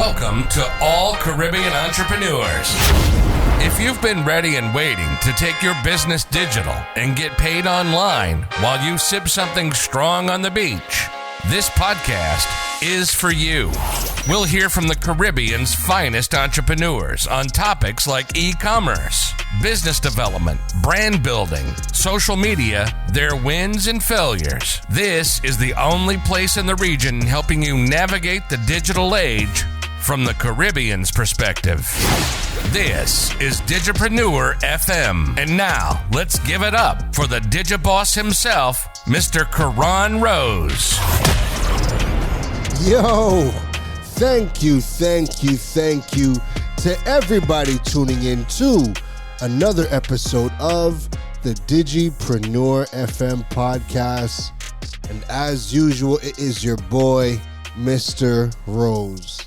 Welcome to all Caribbean entrepreneurs. If you've been ready and waiting to take your business digital and get paid online while you sip something strong on the beach, this podcast is for you. We'll hear from the Caribbean's finest entrepreneurs on topics like e-commerce, business development, brand building, social media, their wins and failures. This is the only place in the region helping you navigate the digital age from the Caribbean's perspective. This is Digipreneur FM. And now, let's give it up for the Digiboss himself, Mr. Karan Rose. Yo, thank you to everybody tuning in to another episode of the Digipreneur FM podcast. And as usual, it is your boy, Mr. Rose.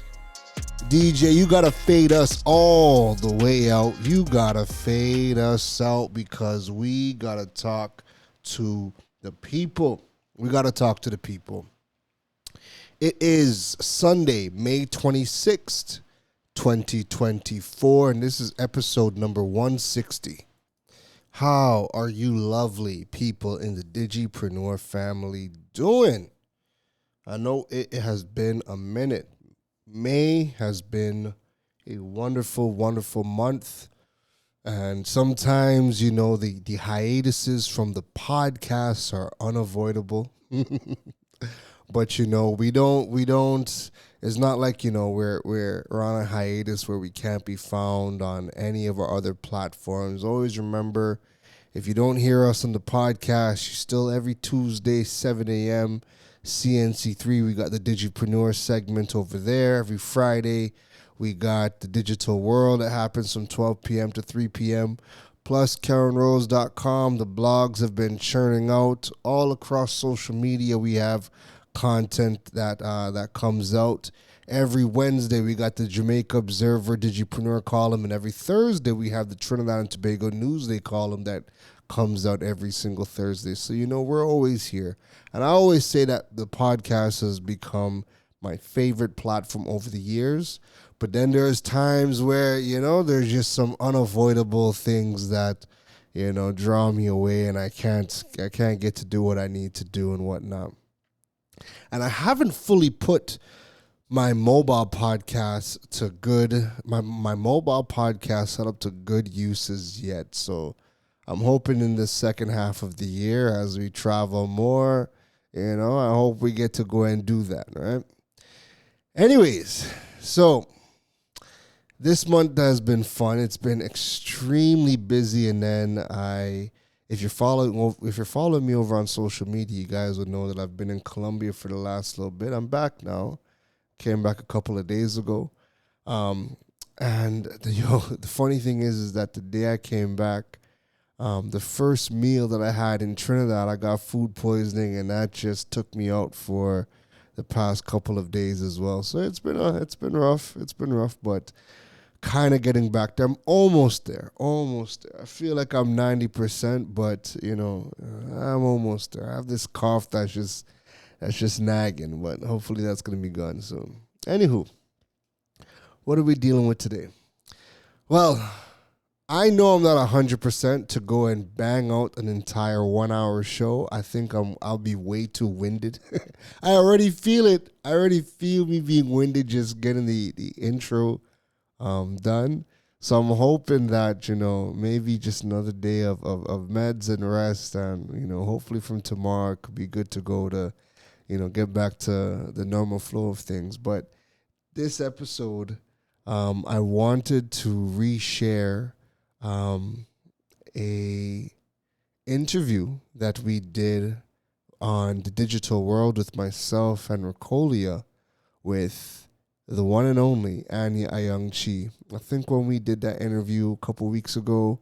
DJ, you gotta fade us all the way out. You gotta fade us out because we gotta talk to the people. It is Sunday, May 26th, 2024, and this is episode number 160. How are you lovely people in the Digipreneur family doing? I know it has been a minute. May has been a wonderful, wonderful month. And sometimes, you know, the hiatuses from the podcasts are unavoidable. But, you know, we don't, it's not like, you know, we're on a hiatus where we can't be found on any of our other platforms. Always remember, if you don't hear us on the podcast, you still every Tuesday, 7 a.m., CNC3, we got the Digipreneur segment over there. Every Friday, we got the Digital World that happens from 12 p.m. to 3 p.m. Plus, KarenRose.com. The blogs have been churning out all across social media. We have content that comes out. Every Wednesday, we got the Jamaica Observer Digipreneur column, and every Thursday, we have the Trinidad and Tobago Newsday column that comes out every single Thursday. So, you know, we're always here. And I always say that the podcast has become my favorite platform over the years. But then there's times where, you know, there's just some unavoidable things that, you know, draw me away, and I can't get to do what I need to do and whatnot. And I haven't fully put my mobile podcast to good, my mobile podcast set up to good uses yet. So I'm hoping in the second half of the year, as we travel more, you know, I hope we get to go and do that, right? Anyways, so this month has been fun. It's been extremely busy, and then if you're following me over on social media, you guys would know that I've been in Colombia for the last little bit. I'm back now. Came back a couple of days ago, and the funny thing is that the day I came back, the first meal that I had in Trinidad, I got food poisoning, and that just took me out for the past couple of days as well. So it's been rough, but kind of getting back there. I'm almost there. I feel like I'm 90%, but you know, I'm almost there. I have this cough that's just nagging, but hopefully that's gonna be gone soon. Anywho, what are we dealing with today? Well, I know I'm not 100% to go and bang out an entire 1 hour show. I think I'll be way too winded. I already feel it. I already feel me being winded just getting the intro done. So I'm hoping that, you know, maybe just another day of meds and rest, and, you know, hopefully from tomorrow it could be good to go to, you know, get back to the normal flow of things. But this episode, I wanted to reshare a interview that we did on the Digital World with myself and Ricolia with the one and only Anya Ayoung-Chee. I think when we did that interview a couple weeks ago,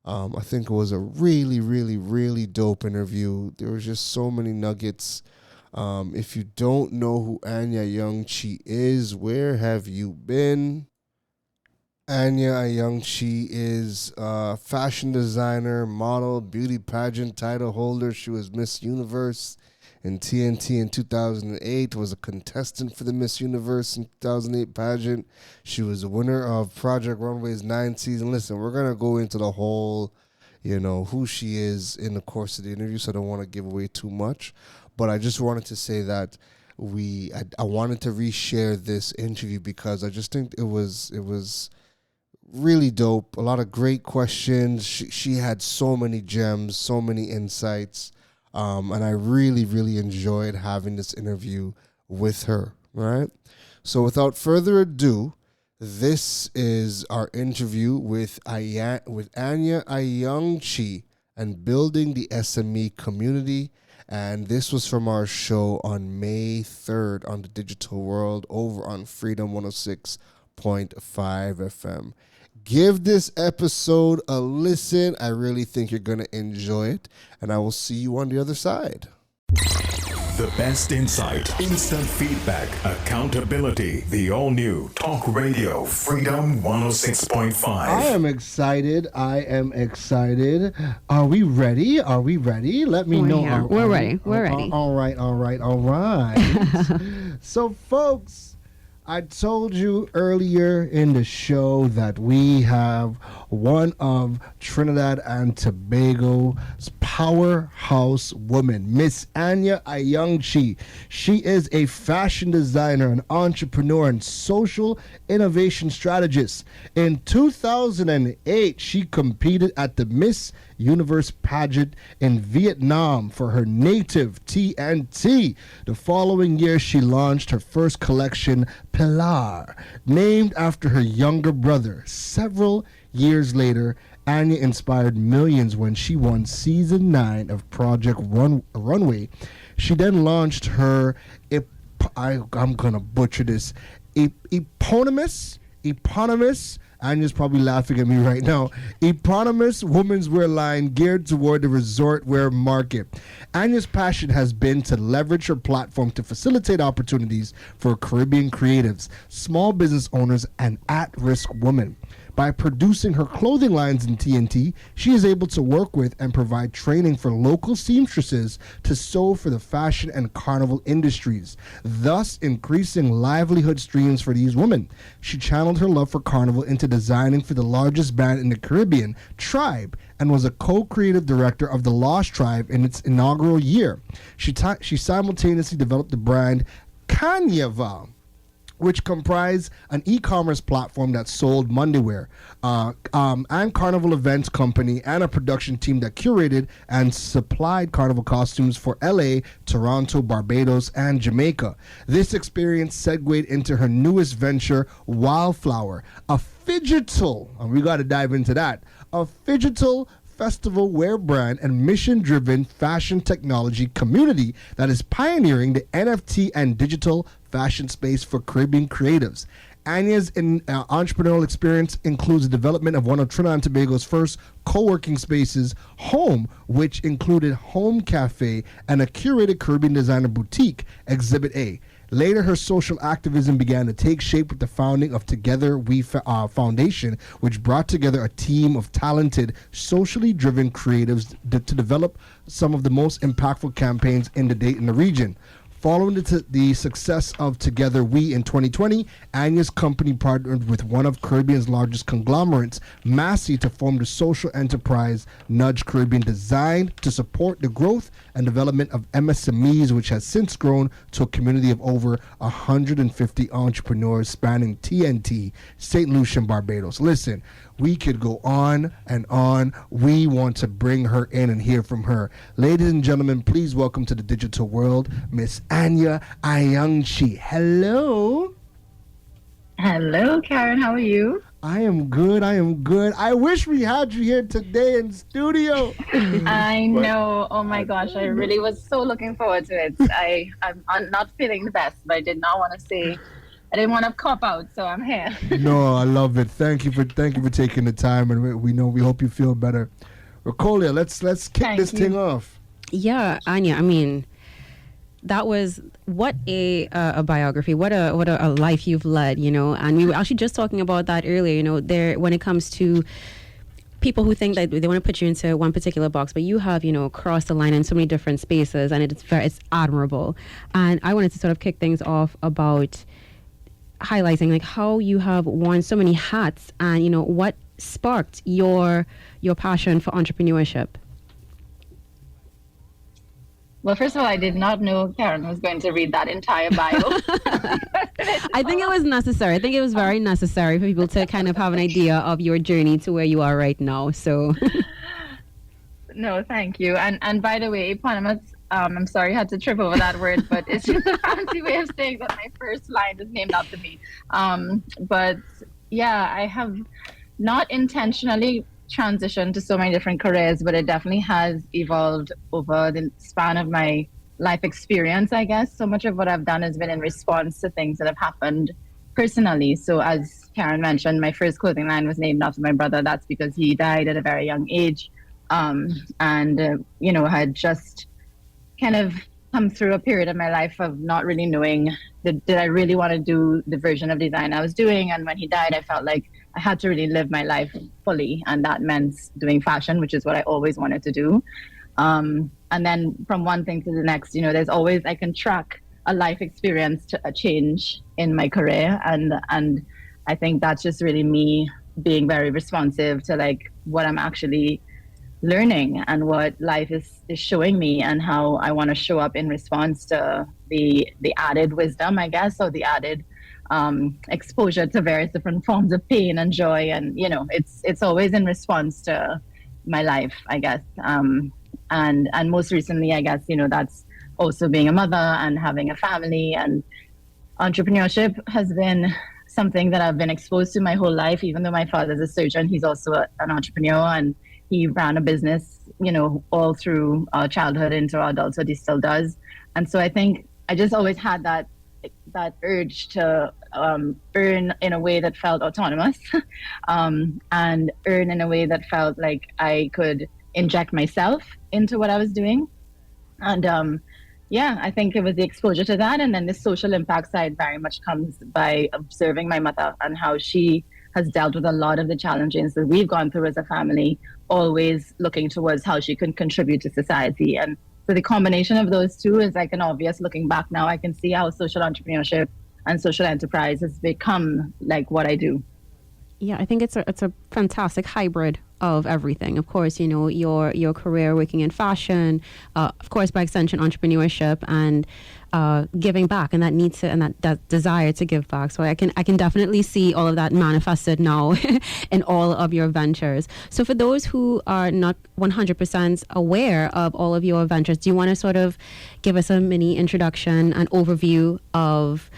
I think it was a really, really, really dope interview. There was just so many nuggets. If you don't know who Anya Ayoung-Chee is, where have you been? Anya Ayoung-Chee is a fashion designer, model, beauty pageant title holder. She was Miss Universe in TNT in 2008, was a contestant for the Miss Universe in 2008 pageant. She was a winner of Project Runway's 9th season. Listen, we're going to go into the whole, who she is in the course of the interview, so I don't want to give away too much. But I just wanted to say that I wanted to reshare this interview because I just think it was really dope. A lot of great questions. She had so many gems, so many insights, and I really, really enjoyed having this interview with her. All right. So without further ado, this is our interview with Anya Ayoung-Chee and building the SME community. And this was from our show on May 3rd on the Digital World over on Freedom 106.5 FM. Give this episode a listen. I really think you're going to enjoy it. And I will see you on the other side. The best insight, instant feedback, accountability. The all-new Talk Radio Freedom 106.5. I am excited. Are we ready? Let me know. We're ready. We're ready. All right. So, folks, I told you earlier in the show that we have one of Trinidad and Tobago's powerhouse woman, Miss Anya Ayoung-Chee. She is a fashion designer, an entrepreneur, and social innovation strategist. In 2008, she competed at the Miss Universe pageant in Vietnam for her native TNT. The following year, she launched her first collection, Pilar, named after her younger brother. Several years later, Anya inspired millions when she won season 9 of Project Runway. She then launched her, I'm gonna butcher this, eponymous, Anya's probably laughing at me right now, eponymous women's wear line geared toward the resort wear market. Anya's passion has been to leverage her platform to facilitate opportunities for Caribbean creatives, small business owners, and at-risk women. By producing her clothing lines in TNT, she is able to work with and provide training for local seamstresses to sew for the fashion and carnival industries, thus increasing livelihood streams for these women. She channeled her love for carnival into designing for the largest band in the Caribbean, Tribe, and was a co-creative director of the Lost Tribe in its inaugural year. She simultaneously developed the brand Carnival, which comprised an e-commerce platform that sold Monday wear, and Carnival Events Company, and a production team that curated and supplied carnival costumes for LA, Toronto, Barbados, and Jamaica. This experience segued into her newest venture, Wildflower, a Phygital, and we got to dive into that, a Phygital festival wear brand and mission-driven fashion technology community that is pioneering the NFT and digital fashion space for Caribbean creatives. Anya's entrepreneurial experience includes the development of one of Trinidad and Tobago's first co-working spaces, Home, which included Home Cafe and a curated Caribbean designer boutique, Exhibit A. Later, her social activism began to take shape with the founding of Together We Foundation, which brought together a team of talented, socially driven creatives to develop some of the most impactful campaigns in the region. Following the success of Together We in 2020, Anya's company partnered with one of Caribbean's largest conglomerates, Massey, to form the social enterprise Nudge Caribbean, designed to support the growth and development of MSMEs, which has since grown to a community of over 150 entrepreneurs spanning TNT, St. Lucia, and Barbados. Listen, we could go on and on. We want to bring her in and hear from her. Ladies and gentlemen, please welcome to the digital world, Miss Anya Ayoung-Chee. Hello. Hello, Karen. How are you? I am good. I wish we had you here today in studio. I know. Oh my gosh. I really was so looking forward to it. I'm not feeling the best, but I did not want to say, I didn't want to cop out, so I'm here. No, I love it. Thank you for taking the time, and we hope you feel better. Rocolia, let's kick this thing off. Yeah, Anya, I mean, that was what a biography, what a life you've led, and we were actually just talking about that earlier, there when it comes to people who think that they want to put you into one particular box, but you have, crossed the line in so many different spaces, and it's admirable. And I wanted to sort of kick things off about highlighting like how you have worn so many hats, and what sparked your passion for entrepreneurship. Well, first of all, I did not know Karen was going to read that entire bio. I think it was necessary. I think it was very necessary for people to kind of have an idea of your journey to where you are right now. So, no, thank you. And by the way, eponymous, I'm sorry I had to trip over that word, but it's just a fancy way of saying that my first line is named after me. But yeah, I have not intentionally transitioned to so many different careers, but it definitely has evolved over the span of my life experience, I guess. So much of what I've done has been in response to things that have happened personally. So as Karen mentioned, my first clothing line was named after my brother. That's because he died at a very young age, and had just kind of come through a period of my life of not really knowing did I really want to do the version of design I was doing. And when he died, I felt like I had to really live my life fully, and that meant doing fashion, which is what I always wanted to do. And then from one thing to the next, there's always, I can track a life experience to a change in my career, and I think that's just really me being very responsive to like what I'm actually learning and what life is showing me, and how I want to show up in response to the added wisdom, I guess, or the added exposure to various different forms of pain and joy. And it's always in response to my life, I guess. And most recently, I guess, that's also being a mother and having a family. And entrepreneurship has been something that I've been exposed to my whole life. Even though my father's a surgeon, he's also an entrepreneur, and he ran a business, all through our childhood into our adulthood. He still does. And so I think I just always had that urge to earn in a way that felt autonomous, and earn in a way that felt like I could inject myself into what I was doing. And I think it was the exposure to that. And then the social impact side very much comes by observing my mother and how she has dealt with a lot of the challenges that we've gone through as a family, always looking towards how she can contribute to society. And so the combination of those two is like an obvious, looking back now, I can see how social entrepreneurship and social enterprise has become like what I do. Yeah, I think it's a fantastic hybrid of everything. Of course, your career working in fashion, of course, by extension, entrepreneurship, and giving back, and that need to, and that desire to give back. So I can definitely see all of that manifested now in all of your ventures. So for those who are not 100% aware of all of your ventures, do you want to sort of give us a mini introduction and overview of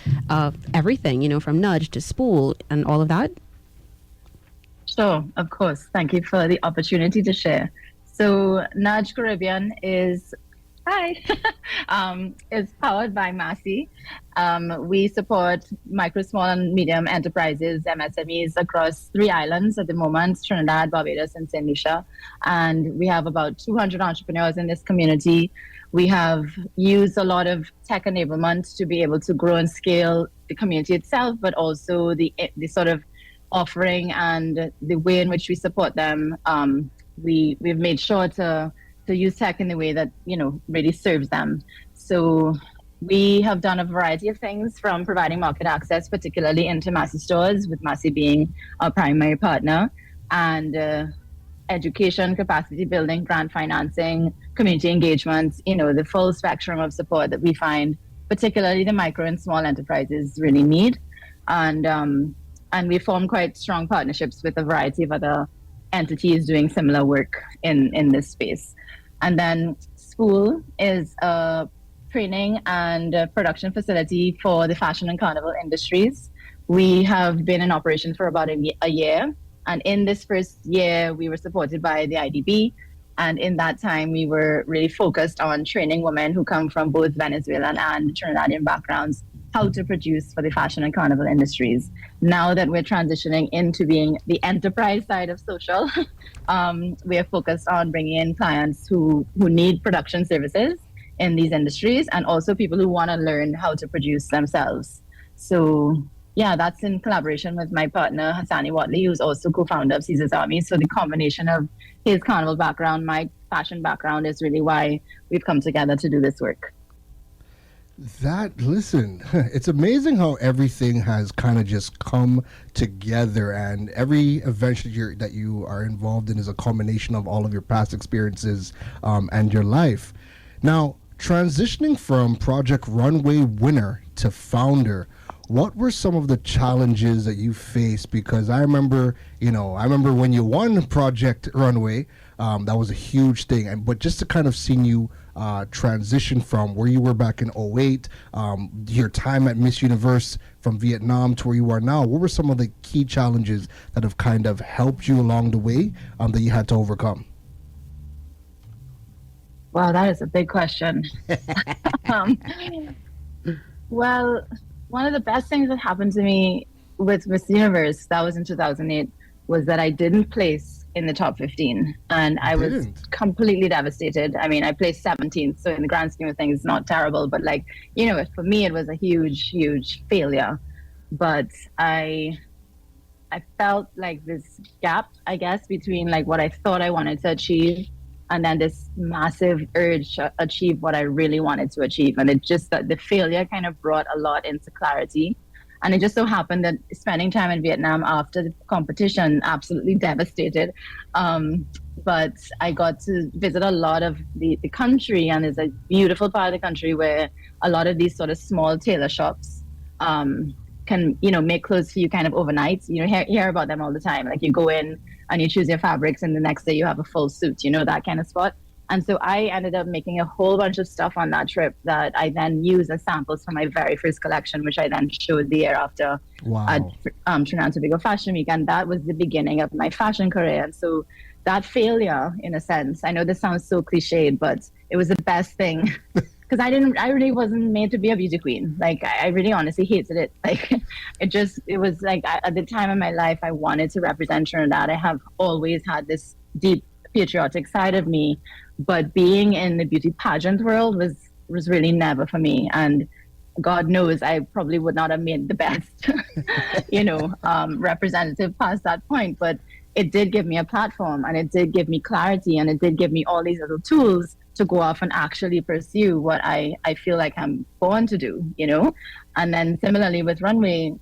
everything, from Nudge to Spool and all of that? Sure, of course. Thank you for the opportunity to share. So Nudge Caribbean is powered by Massey. We support micro, small, and medium enterprises, MSMEs, across 3 islands at the moment: Trinidad, Barbados, and St. Lucia. And we have about 200 entrepreneurs in this community. We have used a lot of tech enablement to be able to grow and scale the community itself, but also the sort of offering and the way in which we support them. We've made sure to use tech in the way that really serves them. So we have done a variety of things, from providing market access, particularly into Massey stores, with Massey being our primary partner, and education, capacity building, grant financing, community engagement, the full spectrum of support that we find particularly the micro and small enterprises really need. And we formed quite strong partnerships with a variety of other entities doing similar work in this space. And then Spool is a training and production facility for the fashion and carnival industries. We have been in operation for about a year. And in this first year, we were supported by the IDB. And in that time, we were really focused on training women who come from both Venezuelan and Trinidadian backgrounds how to produce for the fashion and carnival industries. Now that we're transitioning into being the enterprise side of social, we are focused on bringing in clients who need production services in these industries, and also people who want to learn how to produce themselves. So yeah, that's in collaboration with my partner Hassani Watley, who's also co-founder of Caesar's Army. So the combination of his carnival background, my fashion background, is really why we've come together to do this work. Listen, it's amazing how everything has kind of just come together, and every event that you are involved in is a culmination of all of your past experiences and your life. Now, transitioning from Project Runway winner to founder, what were some of the challenges that you faced? Because I remember when you won Project Runway, that was a huge thing. But just to kind of see you transition from where you were back in '08, your time at Miss Universe from Vietnam to where you are now, what were some of the key challenges that have kind of helped you along the way that you had to overcome? Wow, that is a big question. Well, one of the best things that happened to me with Miss Universe, that was in 2008, was that I didn't place in the top 15. And I was completely devastated. I mean, I placed 17th. So in the grand scheme of things, it's not terrible. But for me, it was a huge, huge failure. But I felt like this gap, I guess, between like what I thought I wanted to achieve and then this massive urge to achieve what I really wanted to achieve. And it just, that the failure kind of brought a lot into clarity. And it just so happened that spending time in Vietnam after the competition, absolutely devastated. But I got to visit a lot of the country, and it's a beautiful part of the country where a lot of these sort of small tailor shops can, make clothes for you kind of overnight. You hear about them all the time. Like you go in and you choose your fabrics and the next day you have a full suit, that kind of spot. And so I ended up making a whole bunch of stuff on that trip that I then used as samples for my very first collection, which I then showed the year after at Trinidad and Tobago Fashion Week. And that was the beginning of my fashion career. And so that failure, in a sense, I know this sounds so cliched, but it was the best thing. Because I really wasn't made to be a beauty queen. Like, I really honestly hated it. Like, it was like, at the time of my life, I wanted to represent Trinidad. I have always had this deep patriotic side of me, but being in the beauty pageant world was really never for me. And God knows I probably would not have made the best, representative past that point. But it did give me a platform, and it did give me clarity, and it did give me all these little tools to go off and actually pursue what I feel like I'm born to do, And then similarly with Runway,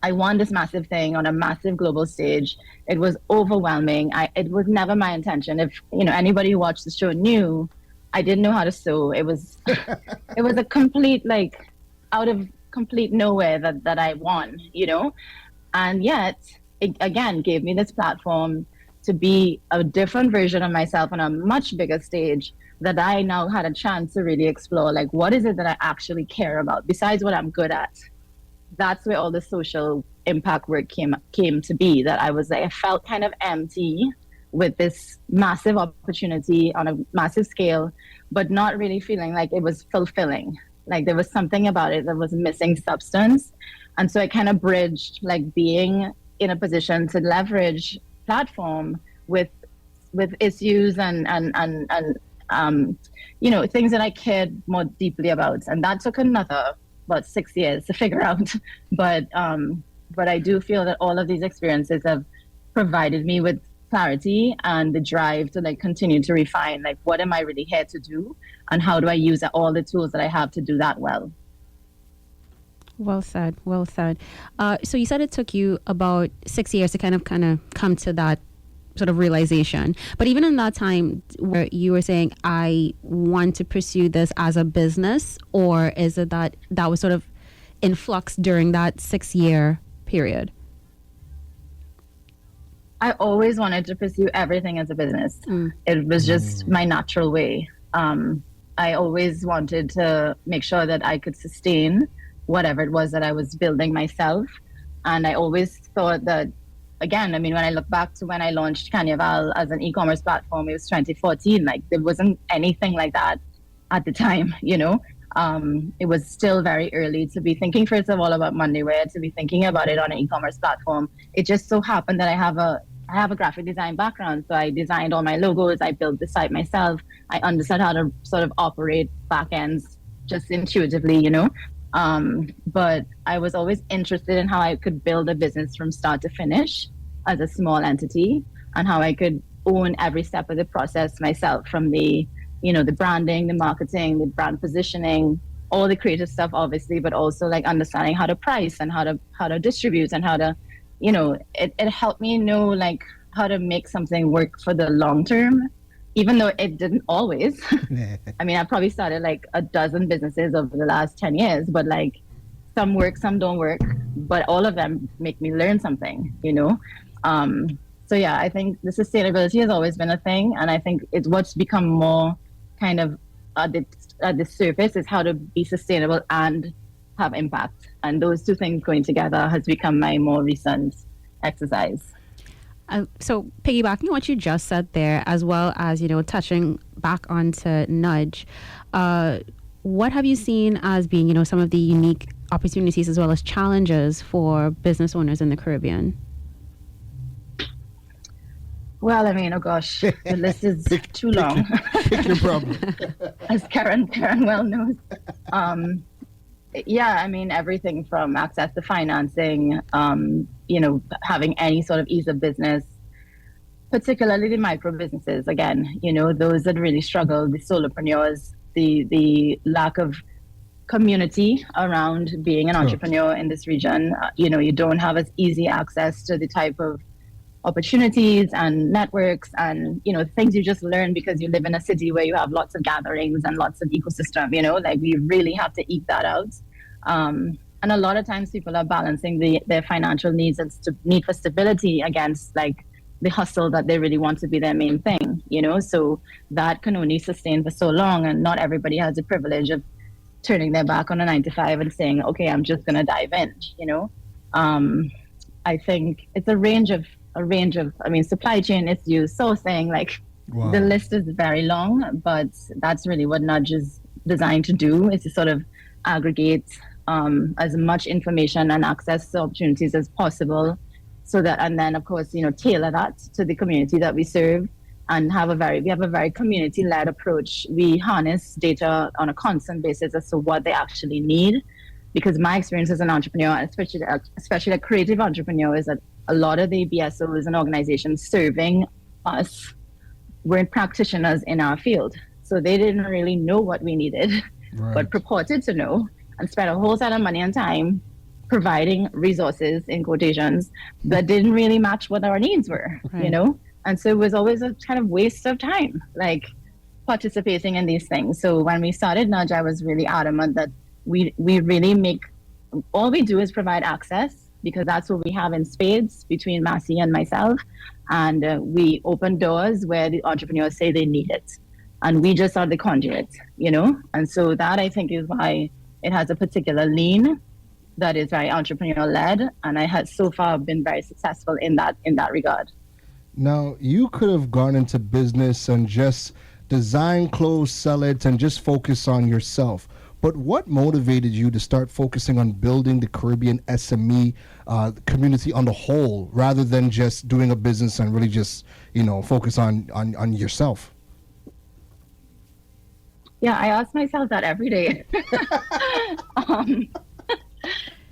I won this massive thing on a massive global stage. It was overwhelming. It was never my intention. If anybody who watched the show knew, I didn't know how to sew. It was a complete, out of complete nowhere that I won, And yet, it again gave me this platform to be a different version of myself on a much bigger stage, that I now had a chance to really explore, what is it that I actually care about besides what I'm good at. That's where all the social impact work came to be, that I felt kind of empty with this massive opportunity on a massive scale, but not really feeling like it was fulfilling. Like there was something about it that was missing substance. And so I kind of bridged being in a position to leverage platform with issues and things that I cared more deeply about. And that took about 6 years to figure out. But I do feel that all of these experiences have provided me with clarity and the drive to continue to refine, what am I really here to do, and how do I use all the tools that I have to do that well. Well said. Well said. So you said it took you about 6 years to kind of come to that sort of realization. But even in that time where you were saying, I want to pursue this as a business, or is it that was sort of in flux during that 6 year period? I always wanted to pursue everything as a business. It was just my natural way. I always wanted to make sure that I could sustain whatever it was that I was building myself. And I always thought that, again, when I look back to when I launched Carnival as an e-commerce platform, it was 2014. There wasn't anything like that at the time, It was still very early to be thinking, first of all, about Monday Wear, to be thinking about it on an e-commerce platform. It just so happened that I have a graphic design background. So I designed all my logos. I built the site myself. I understood how to sort of operate back ends just intuitively, But I was always interested in how I could build a business from start to finish as a small entity, and how I could own every step of the process myself, from the, the branding, the marketing, the brand positioning, all the creative stuff, obviously, but also like understanding how to price and how to distribute and how to, it helped me know like how to make something work for the long term, even though it didn't always. I mean, I probably started like a dozen businesses over the last 10 years, but like some work, some don't work, but all of them make me learn something. So yeah, I think the sustainability has always been a thing. And I think it's what's become more kind of at the surface is how to be sustainable and have impact. And those two things going together has become my more recent exercise. So piggybacking on what you just said there, as well as, touching back onto Nudge, what have you seen as being, some of the unique opportunities as well as challenges for business owners in the Caribbean? Well, I mean, oh gosh, the list is too long. Pick your problem. As Karen well knows. Yeah, I mean, everything from access to financing, having any sort of ease of business, particularly the micro businesses. Again, those that really struggle, the solopreneurs, the lack of community around being an entrepreneur in this region. You don't have as easy access to the type of opportunities and networks and things you just learn because you live in a city where you have lots of gatherings and lots of ecosystem. Like we really have to eke that out, and a lot of times people are balancing their financial needs and need for stability against like the hustle that they really want to be their main thing. So that can only sustain for so long, and not everybody has the privilege of turning their back on a 9-to-5 and saying, okay, I'm just gonna dive in. I think it's a range of supply chain issues, sourcing, like wow. The list is very long, but that's really what Nudge is designed to do, is to sort of aggregate as much information and access to opportunities as possible, so that, and then of course, tailor that to the community that we serve, and we have a very community-led approach. We harness data on a constant basis as to what they actually need, because my experience as an entrepreneur, especially a creative entrepreneur, is that a lot of the BSOs and organizations serving us weren't practitioners in our field. So they didn't really know what we needed, right. But purported to know, and spent a whole set of money and time providing resources, in quotations, that didn't really match what our needs were, right. And so it was always a kind of waste of time, like participating in these things. So when we started Nudge, I was really adamant that we really all we do is provide access, because that's what we have in spades between Massey and myself. And we open doors where the entrepreneurs say they need it. And we just are the conduit, And so that, I think, is why it has a particular lean that is very entrepreneur-led. And I have so far been very successful in that regard. Now, you could have gone into business and just design clothes, sell it, and just focus on yourself. But what motivated you to start focusing on building the Caribbean SME community on the whole, rather than just doing a business and really just, focus on yourself? Yeah, I ask myself that every day.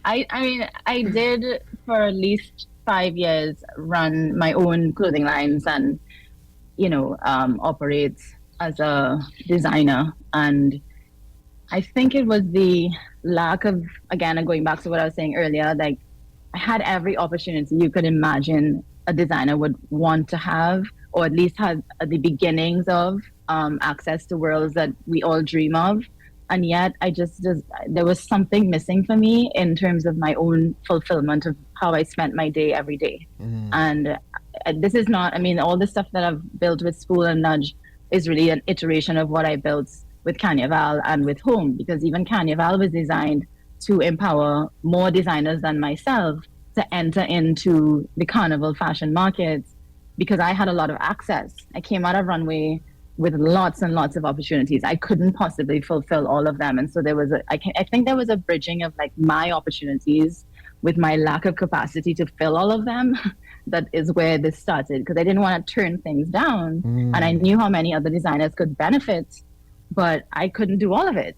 I did for at least 5 years run my own clothing lines and, operate as a designer. And I think it was the lack of, again, going back to what I was saying earlier, like I had every opportunity you could imagine a designer would want to have, or at least have at the beginnings of access to worlds that we all dream of. And yet there was something missing for me in terms of my own fulfillment of how I spent my day every day. Mm. And this is not, all the stuff that I've built with Spool and Nudge is really an iteration of what I built with Carnival and with Home, because even Carnival was designed to empower more designers than myself to enter into the Carnival fashion market, because I had a lot of access. I came out of Runway with lots and lots of opportunities. I couldn't possibly fulfill all of them. And so I think there was a bridging of like my opportunities with my lack of capacity to fill all of them. That is where this started, because I didn't want to turn things down. Mm. And I knew how many other designers could benefit but I couldn't do all of it,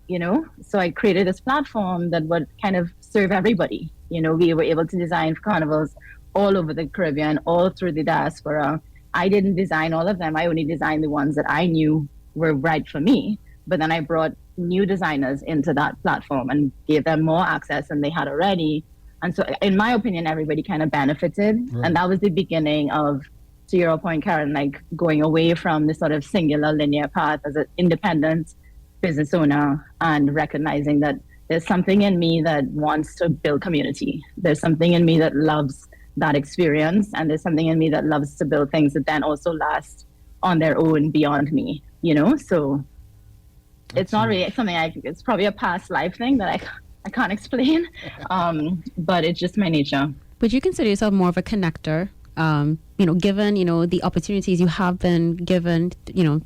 So I created this platform that would kind of serve everybody. We were able to design carnivals all over the Caribbean, all through the diaspora. I didn't design all of them. I only designed the ones that I knew were right for me. But then I brought new designers into that platform and gave them more access than they had already. And so, in my opinion, everybody kind of benefited. Right. And that was the beginning of, to your point, Karen, like going away from the sort of singular linear path as an independent business owner and recognizing that there's something in me that wants to build community. There's something in me that loves that experience. And there's something in me that loves to build things that then also last on their own beyond me, So it's not really something it's probably a past life thing that I can't explain, but it's just my nature. Would you consider yourself more of a connector? Given, the opportunities you have been given,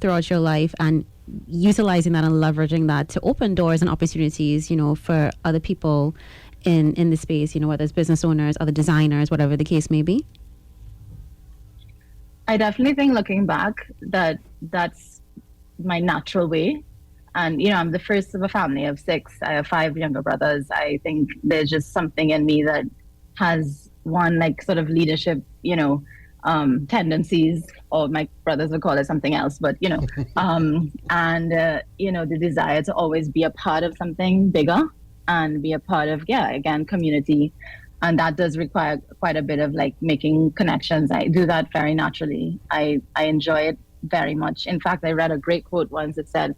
throughout your life and utilizing that and leveraging that to open doors and opportunities, for other people in the space, whether it's business owners, other designers, whatever the case may be? I definitely think looking back that's my natural way. And, I'm the first of a family of 6. I have 5 younger brothers. I think there's just something in me that has one like sort of leadership, tendencies, or my brothers would call it something else, but, the desire to always be a part of something bigger and be a part of, again, community. And that does require quite a bit of like making connections. I do that very naturally. I enjoy it very much. In fact, I read a great quote once that said,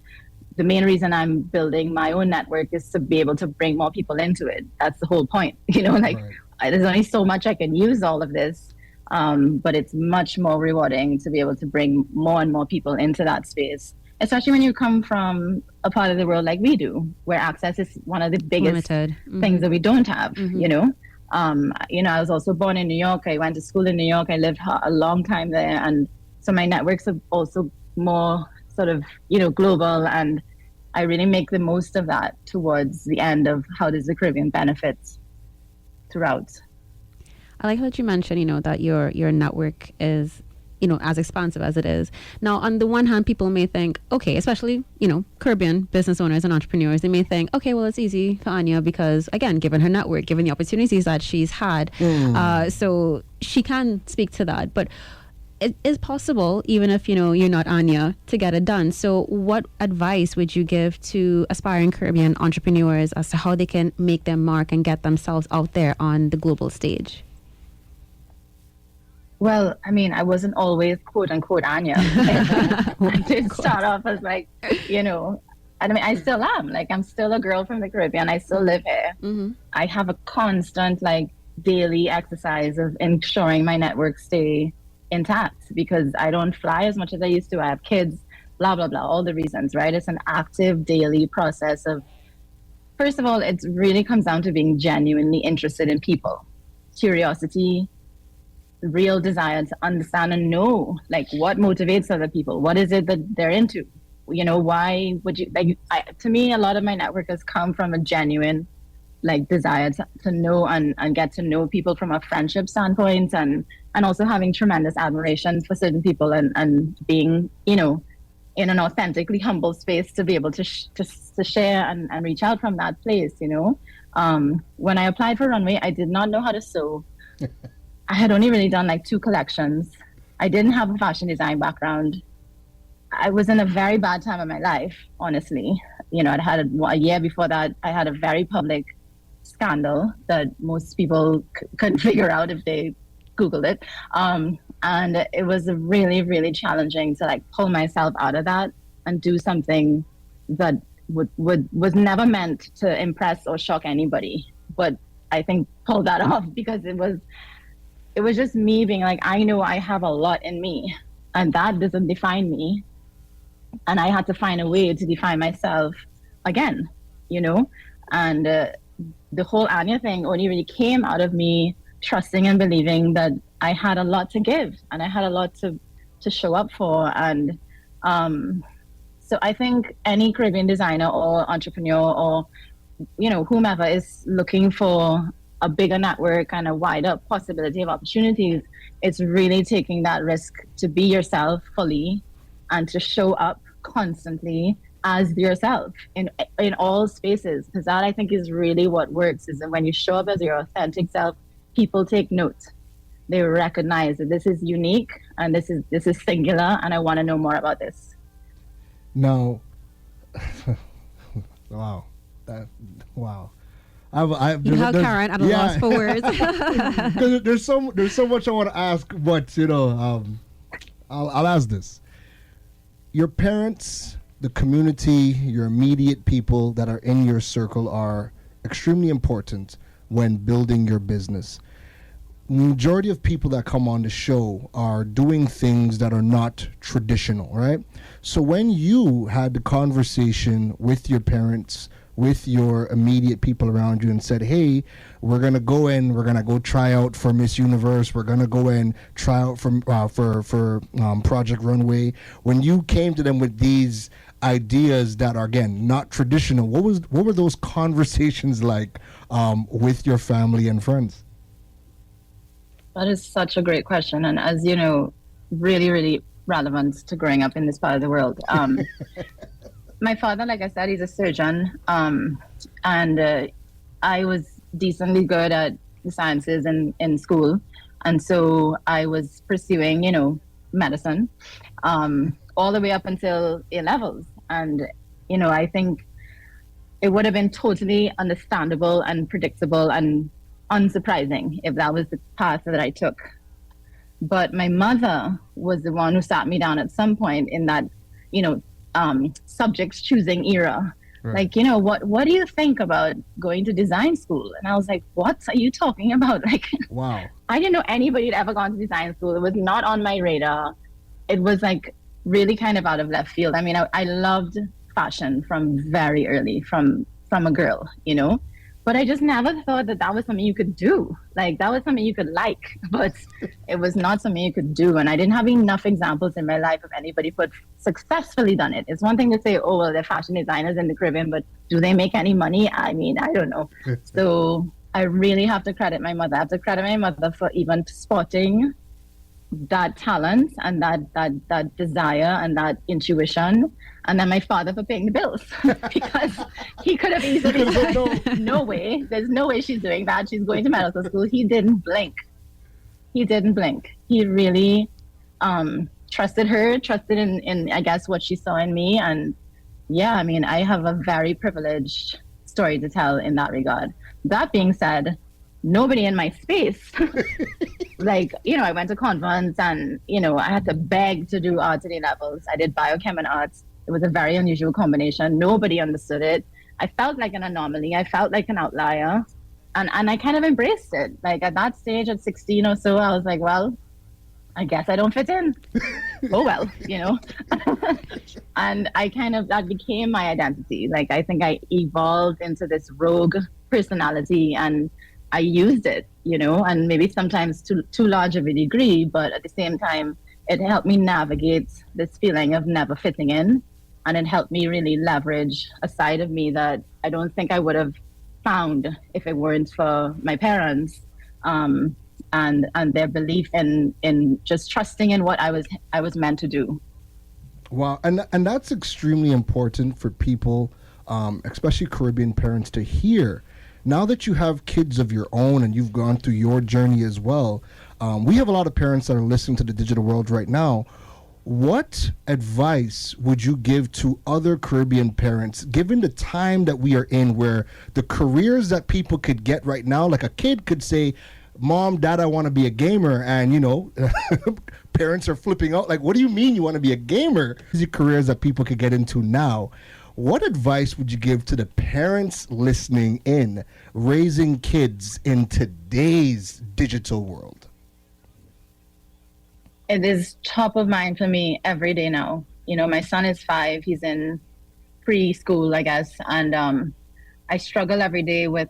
the main reason I'm building my own network is to be able to bring more people into it. That's the whole point. Right. There's only so much I can use all of this, but it's much more rewarding to be able to bring more and more people into that space, especially when you come from a part of the world like we do, where access is one of the biggest things that we don't have, I was also born in New York. I went to school in New York. I lived a long time there. And so my networks are also more sort of, global, and I really make the most of that towards the end of how does the Caribbean benefit throughout. I like that you mentioned, that your network is, as expansive as it is. Now, on the one hand, people may think, okay, especially, Caribbean business owners and entrepreneurs, they may think, okay, well, it's easy for Anya because, again, given her network, given the opportunities that she's had, so she can speak to that. But it is possible, even if, you're not Anya, to get it done. So what advice would you give to aspiring Caribbean entrepreneurs as to how they can make their mark and get themselves out there on the global stage? Well, I wasn't always quote unquote Anya. I did start off as like, I still am. Like, I'm still a girl from the Caribbean. I still live here. Mm-hmm. I have a constant, like, daily exercise of ensuring my network stay intact because I don't fly as much as I used to. I have kids, blah, blah, blah, all the reasons, right? It's an active daily process of, first of all, it really comes down to being genuinely interested in people, curiosity, real desire to understand and know, like, what motivates other people. What is it that they're into? Why would you, like, to me, a lot of my network has come from a genuine, like, desire to know and get to know people from a friendship standpoint, and also having tremendous admiration for certain people and being, in an authentically humble space to be able to share and reach out from that place, When I applied for Runway, I did not know how to sew. I had only really done like 2 collections. I didn't have a fashion design background. I was in a very bad time of my life, honestly. I'd had a year before that, I had a very public scandal that most people couldn't figure out if they Googled it. And it was really, really challenging to like pull myself out of that and do something that was never meant to impress or shock anybody. But I think pulled that off because it was just me being like, I know I have a lot in me and that doesn't define me. And I had to find a way to define myself again, and the whole Anya thing only really came out of me trusting and believing that I had a lot to give and I had a lot to show up for. And so I think any Caribbean designer or entrepreneur or, whomever is looking for a bigger network and a wider possibility of opportunities, it's really taking that risk to be yourself fully and to show up constantly as yourself in all spaces, because that I think is really what works, is that when you show up as your authentic self, people take note. They recognize that this is unique and this is singular, and I want to know more about this. Now, wow, wow. You have Karen at a loss for words. there's so much I want to ask, but I'll ask this. Your parents, the community, your immediate people that are in your circle are extremely important when building your business. Majority of people that come on the show are doing things that are not traditional, right? So when you had the conversation with your parents, with your immediate people around you, and said, hey, we're going to go try out for Miss Universe, we're going to go and try out for Project Runway, when you came to them with these ideas that are, again, not traditional, what were those conversations like with your family and friends? That is such a great question, and as you know, really, really relevant to growing up in this part of the world. My father, like I said, he's a surgeon, and I was decently good at the sciences in school, and so I was pursuing, medicine, all the way up until A-levels, and I think it would have been totally understandable and predictable and unsurprising if that was the path that I took. But my mother was the one who sat me down at some point in that, subjects choosing era. Right. Like, what do you think about going to design school? And I was like, what are you talking about? Like, wow. I didn't know anybody had ever gone to design school. It was not on my radar. It was like really kind of out of left field. I mean, I loved fashion from very early, from a girl, but I just never thought that was something you could do. Like, that was something you could like, but it was not something you could do. And I didn't have enough examples in my life of anybody who had successfully done it. It's one thing to say, oh, well, they're fashion designers in the Caribbean, but do they make any money? I mean, I don't know. So I really have to credit my mother. I have to credit my mother for even spotting that talent and that desire and that intuition, and then my father for paying the bills because he could have easily said, no way, there's no way she's doing that, she's going to medical school. He didn't blink. He really trusted in I guess what she saw in me. And yeah, I mean, I have a very privileged story to tell in that regard. That being said, nobody in my space like, I went to convents and, I had to beg to do arts at A-levels. I did biochem and arts. It was a very unusual combination. Nobody understood it. I felt like an anomaly. I felt like an outlier. And I kind of embraced it. Like, at that stage, at 16 or so, I was like, well, I guess I don't fit in. Oh, well, And that became my identity. Like, I think I evolved into this rogue personality, and I used it, and maybe sometimes to too large of a degree, but at the same time, it helped me navigate this feeling of never fitting in. And it helped me really leverage a side of me that I don't think I would have found if it weren't for my parents, and their belief in just trusting in what I was meant to do. Wow, and that's extremely important for people, especially Caribbean parents, to hear. Now that you have kids of your own and you've gone through your journey as well, we have a lot of parents that are listening to the digital world right now. What advice would you give to other Caribbean parents, given the time that we are in, where the careers that people could get right now, like a kid could say, Mom, Dad, I want to be a gamer, and parents are flipping out, like, what do you mean you want to be a gamer? These are careers that people could get into now. What advice would you give to the parents listening in, raising kids in today's digital world? It is top of mind for me every day now. My son is 5. He's in preschool, I guess. And I struggle every day with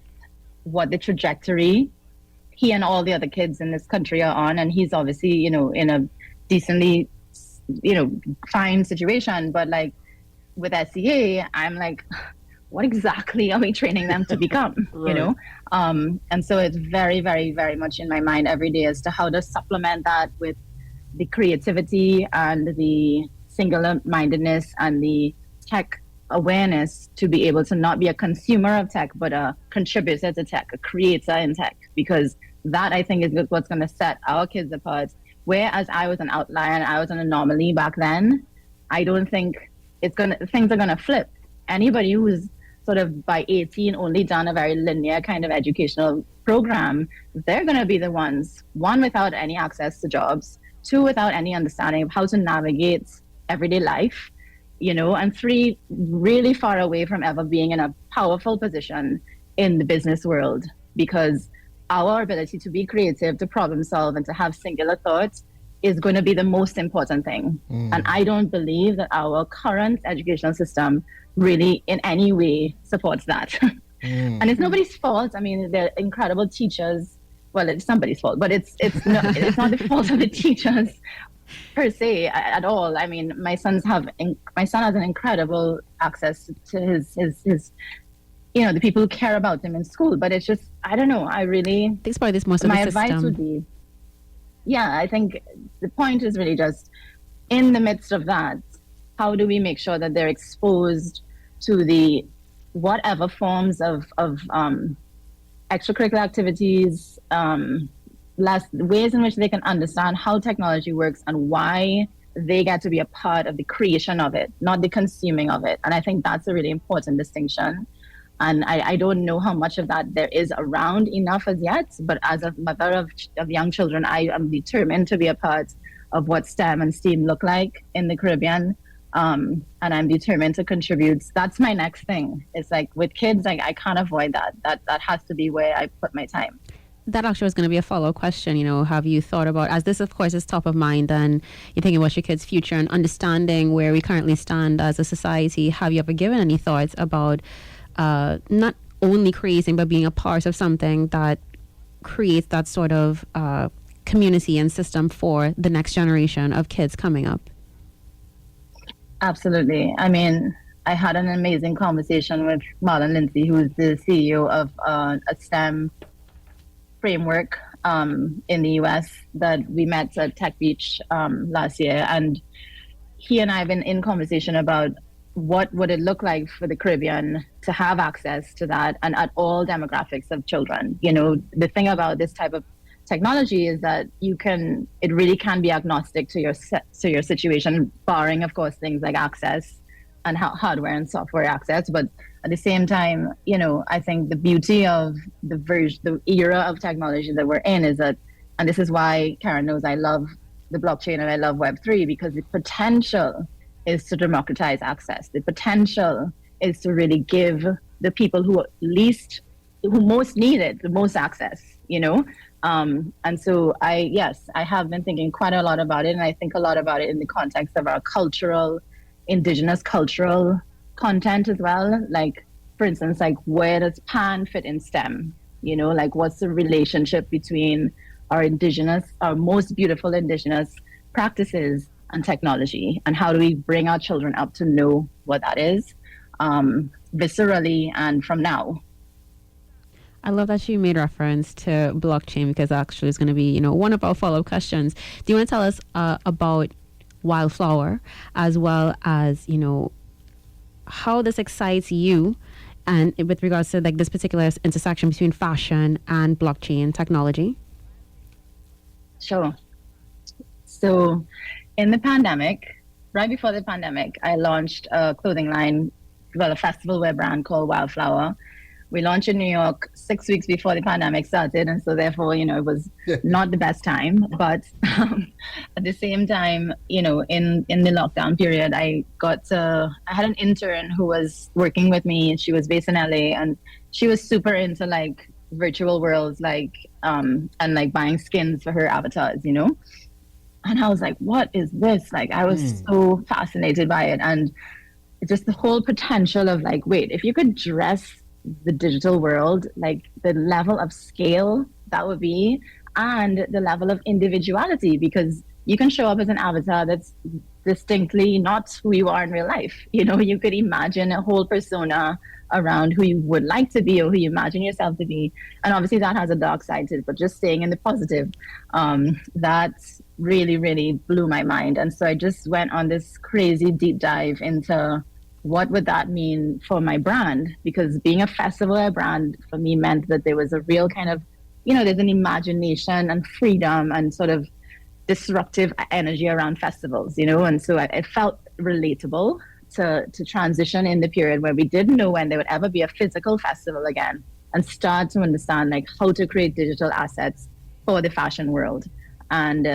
what the trajectory he and all the other kids in this country are on. And he's obviously, in a decently, fine situation. But like with SEA, I'm like, what exactly are we training them to become? Right. And so it's very, very, very much in my mind every day as to how to supplement that with the creativity and the singular mindedness and the tech awareness to be able to not be a consumer of tech, but a contributor to tech, a creator in tech, because that I think is what's going to set our kids apart. Whereas I was an outlier and I was an anomaly back then, I don't think things are going to flip. Anybody who's sort of by 18 only done a very linear kind of educational program, they're going to be the ones, one, without any access to jobs, two, without any understanding of how to navigate everyday life, and three, really far away from ever being in a powerful position in the business world, because our ability to be creative, to problem solve, and to have singular thoughts is going to be the most important thing. And I don't believe that our current educational system really in any way supports that. And it's nobody's fault. I mean, they're incredible teachers. Well, it's somebody's fault, but it's not the fault of the teachers per se at all. I mean, my son has an incredible access to his the people who care about him in school. But it's just, I don't know. I think it's probably this most of my the advice system. would be, I think the point is really just in the midst of that, how do we make sure that they're exposed to the whatever forms of extracurricular activities, ways in which they can understand how technology works and why they get to be a part of the creation of it, not the consuming of it. And I think that's a really important distinction. And I don't know how much of that there is around enough as yet, but as a mother of young children, I am determined to be a part of what STEM and STEAM look like in the Caribbean. And I'm determined to contribute. That's my next thing. It's like with kids, I can't avoid that. That has to be where I put my time. That actually was going to be a follow-up question. Have you thought about, as this of course is top of mind and you're thinking about your kids' future and understanding where we currently stand as a society, have you ever given any thoughts about not only creating but being a part of something that creates that sort of community and system for the next generation of kids coming up? Absolutely. I mean, I had an amazing conversation with Marlon Lindsay, who is the CEO of a STEM framework in the US that we met at Tech Beach last year. And he and I have been in conversation about what would it look like for the Caribbean to have access to that and at all demographics of children. The thing about this type of technology is that it really can be agnostic to your situation, barring of course things like access and hardware and software access. But at the same time, I think the beauty of the era of technology that we're in is that, and this is why Karen knows I love the blockchain and I love Web3, because the potential is to democratize access. The potential is to really give the people who most need it, the most access, and so I have been thinking quite a lot about it, and I think a lot about it in the context of our indigenous cultural content as well. Like, for instance, like where does Pan fit in STEM? Like what's the relationship between our most beautiful indigenous practices and technology, and how do we bring our children up to know what that is viscerally and from now? I love that you made reference to blockchain, because actually it's going to be, one of our follow-up questions. Do you want to tell us about Wildflower, as well as, how this excites you, and with regards to like this particular intersection between fashion and blockchain technology? Sure. So in the pandemic, right before the pandemic, I launched a clothing line, a festival wear brand called Wildflower. We launched in New York 6 weeks before the pandemic started. And so therefore, it was not the best time. But at the same time, in the lockdown period, I had an intern who was working with me. She was based in LA, and she was super into like virtual worlds, like, and like buying skins for her avatars, And I was like, what is this? Like, I was so fascinated by it. And just the whole potential of like, wait, if you could dress the digital world, like the level of scale that would be, and the level of individuality, because you can show up as an avatar that's distinctly not who you are in real life. You could imagine a whole persona around who you would like to be or who you imagine yourself to be. And obviously that has a dark side to it, but just staying in the positive, that really, really blew my mind. And so I just went on this crazy deep dive into what would that mean for my brand? Because being a festival brand for me meant that there was a real kind of, there's an imagination and freedom and sort of disruptive energy around festivals, and so it felt relatable to transition in the period where we didn't know when there would ever be a physical festival again, and start to understand like how to create digital assets for the fashion world. And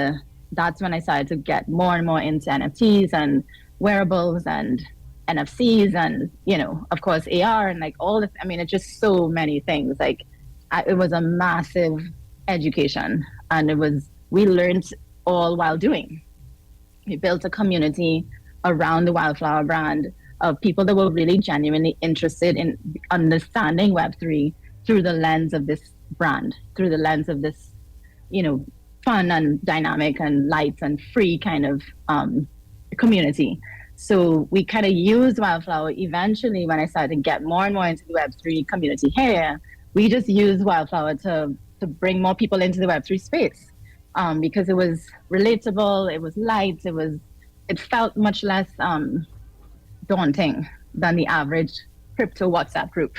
that's when I started to get more and more into NFTs and wearables and NFCs and, of course, AR and like all it's just so many things. Like it was a massive education, and we learned all while doing. We built a community around the Wildflower brand of people that were really genuinely interested in understanding Web3 through the lens of this brand, through the lens of this, fun and dynamic and light and free kind of community. So we kind of used Wildflower eventually when I started to get more and more into the Web3 community here. We just used Wildflower to bring more people into the Web3 space because it was relatable, it was light, it felt much less daunting than the average crypto WhatsApp group,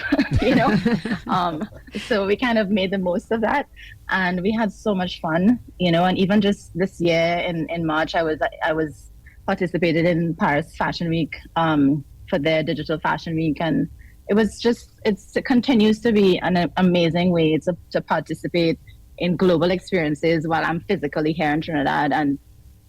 so we kind of made the most of that, and we had so much fun, and even just this year in March, I was participated in Paris Fashion Week for their digital fashion week, and it continues to be an amazing way to participate in global experiences while I'm physically here in Trinidad. And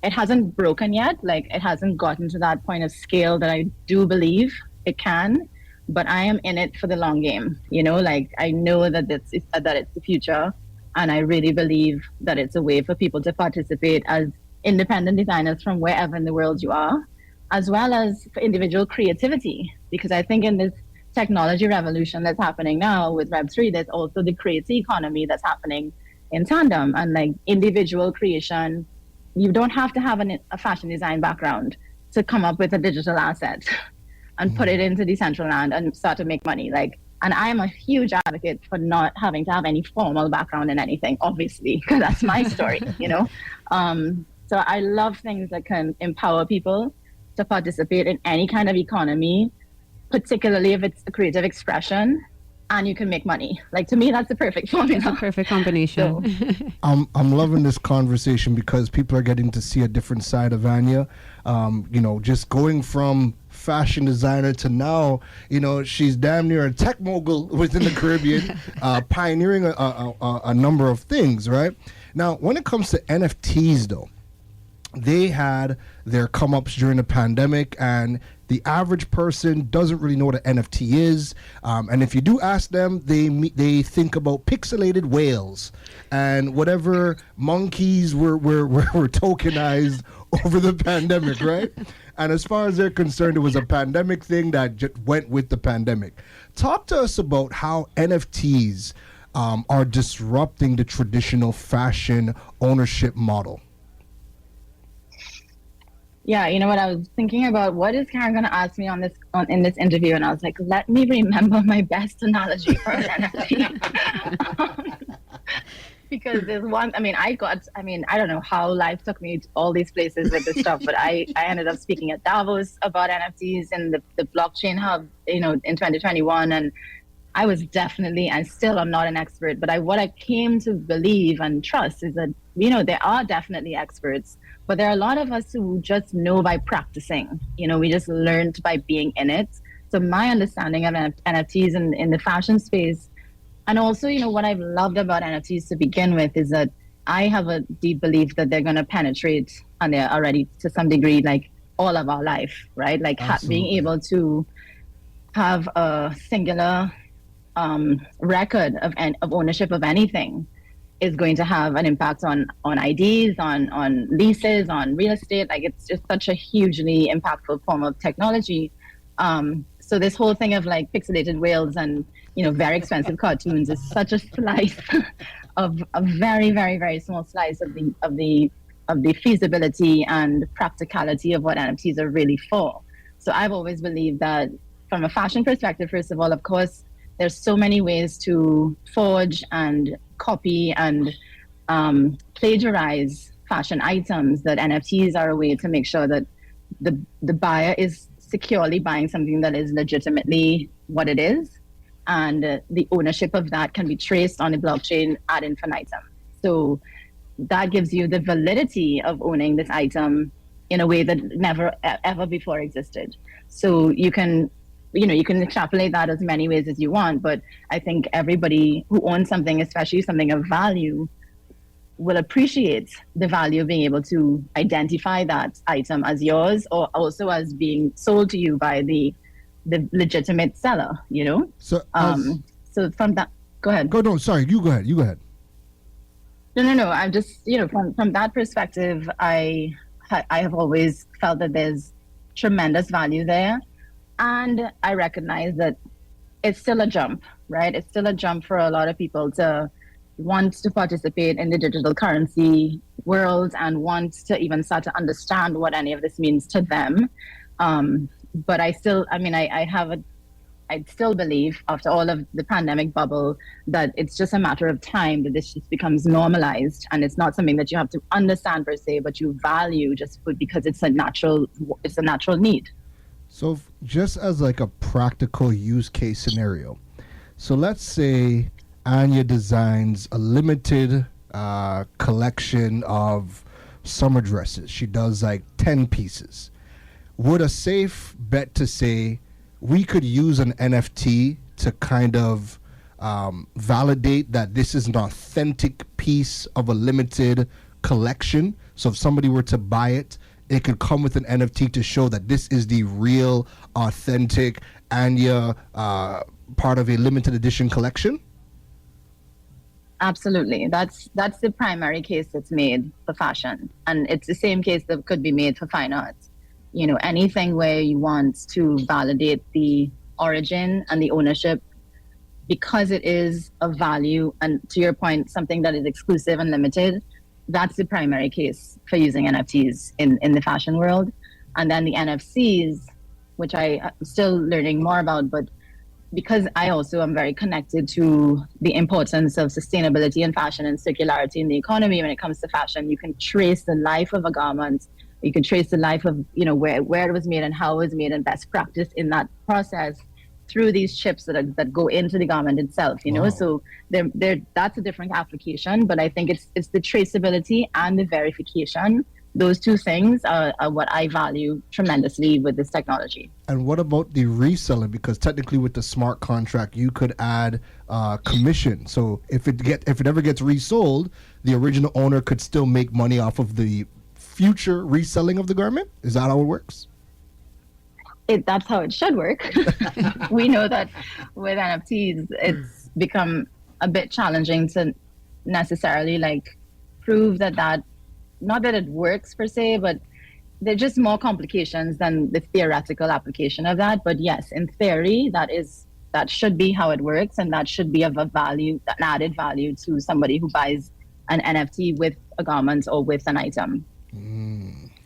it hasn't broken yet, like it hasn't gotten to that point of scale that I do believe it can, but I am in it for the long game. Like I know that it's the future, and I really believe that it's a way for people to participate as independent designers from wherever in the world you are, as well as for individual creativity. Because I think in this technology revolution that's happening now with Web3, there's also the creative economy that's happening in tandem, and like individual creation. You don't have to have a fashion design background to come up with a digital asset and put it into Decentraland and start to make money. And I am a huge advocate for not having to have any formal background in anything, obviously, because that's my story, So I love things that can empower people to participate in any kind of economy, particularly if it's a creative expression and you can make money. Like, to me, that's the perfect formula. It's a perfect combination. So, I'm loving this conversation because people are getting to see a different side of Anya. Just going from fashion designer to now, she's damn near a tech mogul within the Caribbean, pioneering a number of things, right? Now, when it comes to NFTs, though, they had their come-ups during the pandemic, and the average person doesn't really know what an NFT is. And if you do ask them, they think about pixelated whales and whatever monkeys were tokenized over the pandemic, right? And as far as they're concerned, it was a pandemic thing that just went with the pandemic. Talk to us about how NFTs are disrupting the traditional fashion ownership model. yeah, you know what? I was thinking about what is Karen going to ask me in this interview, and I was like, let me remember my best analogy for an NFT. Because there's one, I don't know how life took me to all these places with this stuff, but I ended up speaking at Davos about NFTs and the blockchain hub, in 2021. And I was definitely, and still I'm not an expert, but what I came to believe and trust is that, there are definitely experts, but there are a lot of us who just know by practicing. We just learned by being in it. So my understanding of NFTs in the fashion space, and also, what I've loved about NFTs to begin with is that I have a deep belief that they're going to penetrate, and they're already to some degree, like all of our life, right? Like being able to have a singular record of ownership of anything is going to have an impact on IDs, on leases, on real estate. Like, it's just such a hugely impactful form of technology. So this whole thing of like pixelated whales and very expensive cartoons is such a slice of a very, very, very small slice of the feasibility and practicality of what NFTs are really for. So I've always believed that from a fashion perspective, first of all, of course, there's so many ways to forge and copy and plagiarize fashion items that NFTs are a way to make sure that the buyer is securely buying something that is legitimately what it is, and the ownership of that can be traced on the blockchain ad infinitum. So that gives you the validity of owning this item in a way that never ever before existed. So you can extrapolate that as many ways as you want, but I think everybody who owns something, especially something of value, will appreciate the value of being able to identify that item as yours, or also as being sold to you by the legitimate seller, So, so from that, go ahead. No, sorry, you go ahead. No. I'm just, from that perspective, I have always felt that there's tremendous value there. And I recognize that it's still a jump, right? It's still a jump for a lot of people to want to participate in the digital currency world and want to even start to understand what any of this means to them. But I still believe, after all of the pandemic bubble, that it's just a matter of time that this just becomes normalized, and it's not something that you have to understand per se, but you value just because it's a natural need. So just as like a practical use case scenario, so let's say Anya designs a limited collection of summer dresses. She does like 10 pieces. Would a safe bet to say we could use an NFT to kind of validate that this is an authentic piece of a limited collection? So if somebody were to buy it, it could come with an NFT to show that this is the real, authentic Anya part of a limited edition collection? Absolutely. That's the primary case that's made for fashion. And it's the same case that could be made for fine arts. Anything where you want to validate the origin and the ownership because it is of value, and to your point, something that is exclusive and limited, that's the primary case for using NFTs in the fashion world. And then the NFCs, which I'm still learning more about, but because I also am very connected to the importance of sustainability in fashion and circularity in the economy when it comes to fashion, you can trace the life of a garment. You can trace the life of, where it was made and how it was made, and best practice in that process through these chips that go into the garment itself, Wow. So that's a different application, but I think it's the traceability and the verification. Those two things are what I value tremendously with this technology. And what about the reselling? Because technically with the smart contract, you could add commission. So if it ever gets resold, the original owner could still make money off of the future reselling of the garment? Is that how it works? That's how it should work. We know that with NFTs, it's become a bit challenging to necessarily prove that not that it works per se, but there are just more complications than the theoretical application of that. But yes, in theory, that should be how it works, and that should be of an added value to somebody who buys an NFT with a garment or with an item.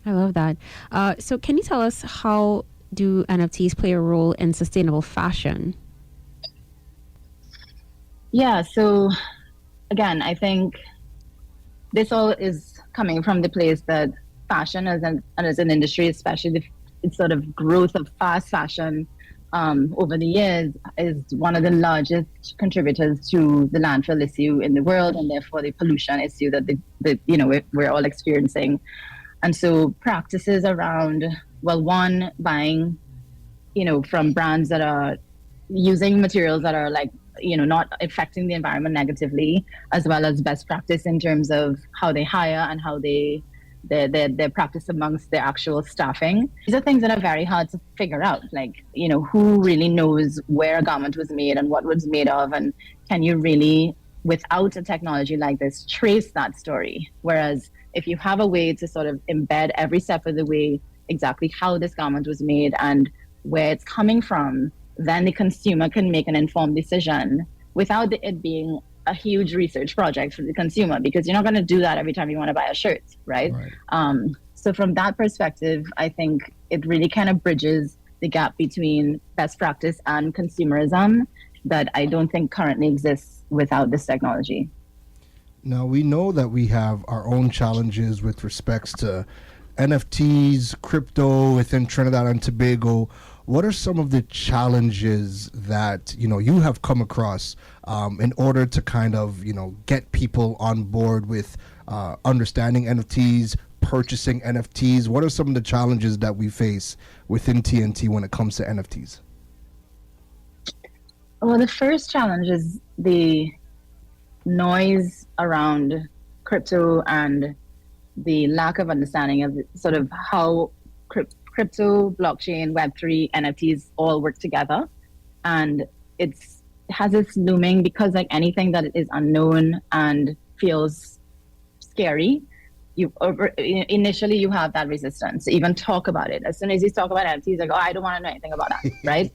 I love that. So can you tell us, how do NFTs play a role in sustainable fashion? Yeah, so again, I think this all is coming from the place that fashion as an industry, especially the sort of growth of fast fashion over the years, is one of the largest contributors to the landfill issue in the world, and therefore the pollution issue that we're all experiencing. And so practices around, one, buying, from brands that are using materials that are not affecting the environment negatively, as well as best practice in terms of how they hire and how their practice amongst their actual staffing. These are things that are very hard to figure out. Who really knows where a garment was made and what it was made of, and can you really, without a technology like this, trace that story? Whereas if you have a way to sort of embed every step of the way exactly how this garment was made and where it's coming from, then the consumer can make an informed decision without it being a huge research project for the consumer, because you're not going to do that every time you want to buy a shirt, right? So from that perspective, I think it really kind of bridges the gap between best practice and consumerism that I don't think currently exists without this technology. Now, we know that we have our own challenges with respects to NFTs, crypto within Trinidad and Tobago, what are some of the challenges that you have come across in order to kind of get people on board with understanding NFTs, purchasing NFTs? What are some of the challenges that we face within TNT when it comes to NFTs? Well, the first challenge is the noise around crypto and the lack of understanding of sort of how crypto, blockchain, Web3, NFTs all work together. And it has its looming, because like anything that is unknown and feels scary, initially you have that resistance to even talk about it. As soon as you talk about NFTs, like, oh, I don't want to know anything about that, right?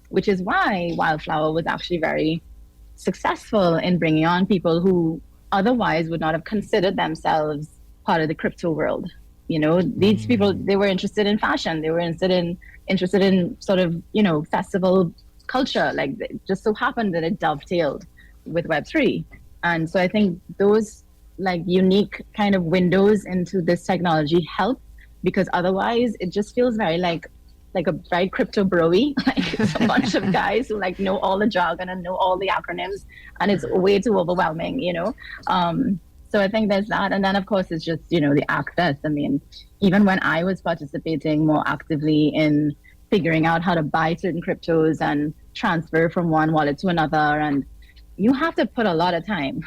Which is why Wildflower was actually very successful in bringing on people who otherwise would not have considered themselves part of the crypto world. These people, they were interested in fashion. They were interested in sort of, festival culture. Like, it just so happened that it dovetailed with Web3. And so I think those like unique kind of windows into this technology help, because otherwise it just feels very like a very crypto bro-y. Like, it's a bunch of guys who like know all the jargon and know all the acronyms, and it's way too overwhelming, So I think there's that. And then of course it's just, the access. I mean, even when I was participating more actively in figuring out how to buy certain cryptos and transfer from one wallet to another, and you have to put a lot of time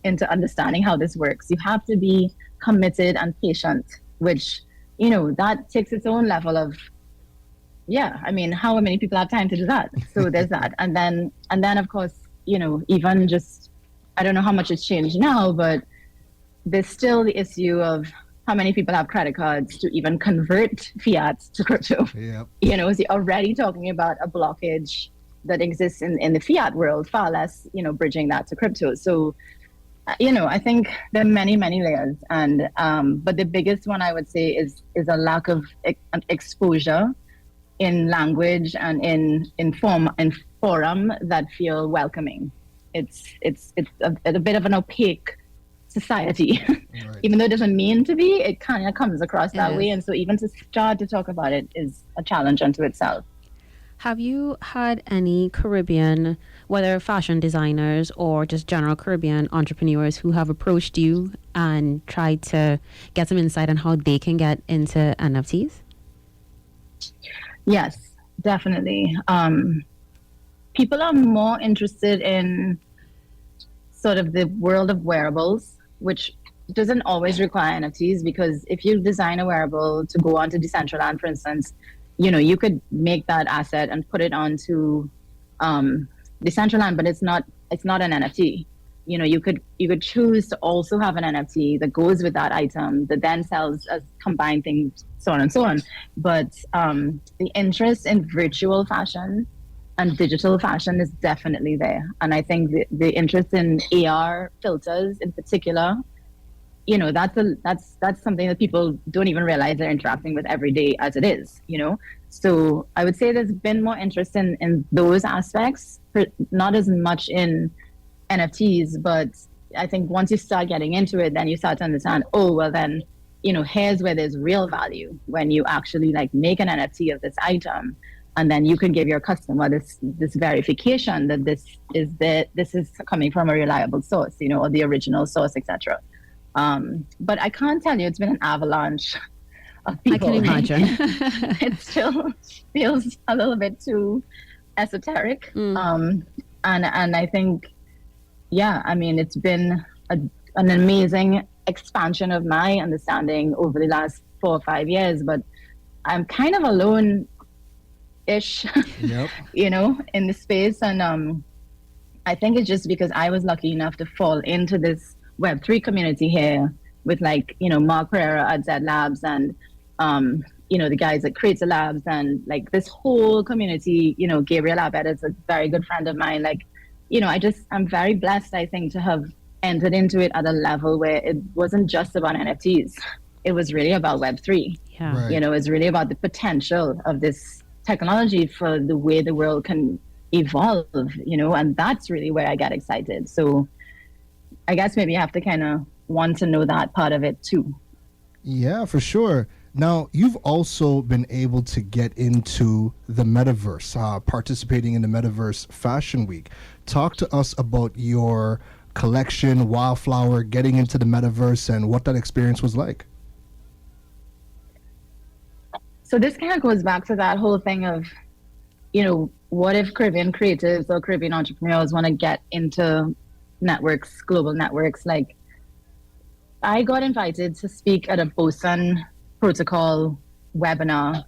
into understanding how this works. You have to be committed and patient, which, that takes its own level of, how many people have time to do that? So there's that. And then of course, even just, I don't know how much it's changed now, but there's still the issue of how many people have credit cards to even convert fiat to crypto. Yep. So you're already talking about a blockage that exists in the fiat world, far less, bridging that to crypto. So, I think there are many, many layers. And, but the biggest one I would say is a lack of exposure in language and in forum that feel welcoming. It's a bit of an opaque society. Right. Even though it doesn't mean to be, it kind of comes across that way. And so even to start to talk about it is a challenge unto itself. Have you had any Caribbean, whether fashion designers or just general Caribbean entrepreneurs, who have approached you and tried to get some insight on how they can get into NFTs? Yes, definitely. People are more interested in sort of the world of wearables, which doesn't always require NFTs, because if you design a wearable to go onto Decentraland, for instance, you could make that asset and put it onto Decentraland, but it's not an NFT. You could choose to also have an NFT that goes with that item that then sells as combined things, so on and so on. But the interest in virtual fashion and digital fashion is definitely there. And I think the interest in AR filters in particular, that's something that people don't even realize they're interacting with every day as it is, So I would say there's been more interest in those aspects, not as much in NFTs, but I think once you start getting into it, then you start to understand, oh, well then, here's where there's real value, when you actually like make an NFT of this item, and then you can give your customer this verification that this is coming from a reliable source, or the original source, etc. But I can't tell you, it's been an avalanche of people. I can imagine. It still feels a little bit too esoteric. And I think, it's been an amazing expansion of my understanding over the last 4 or 5 years, but I'm kind of alone-ish, yep. In the space. And I think it's just because I was lucky enough to fall into this Web3 community here with Mark Pereira at Z Labs and, the guys at Creator Labs and this whole community, Gabriel Abed is a very good friend of mine. I'm very blessed, I think, to have entered into it at a level where it wasn't just about NFTs. It was really about Web3. Yeah. Right. It's really about the potential of this technology for the way the world can evolve, and that's really where I get excited. So I guess maybe you have to kind of want to know that part of it too. Yeah, for sure. Now, you've also been able to get into the metaverse, participating in the Metaverse Fashion Week. Talk to us about your collection, Wildflower, getting into the metaverse, and what that experience was like. So this kind of goes back to that whole thing of, what if Caribbean creatives or Caribbean entrepreneurs want to get into networks, global networks? Like, I got invited to speak at a Boson protocol webinar.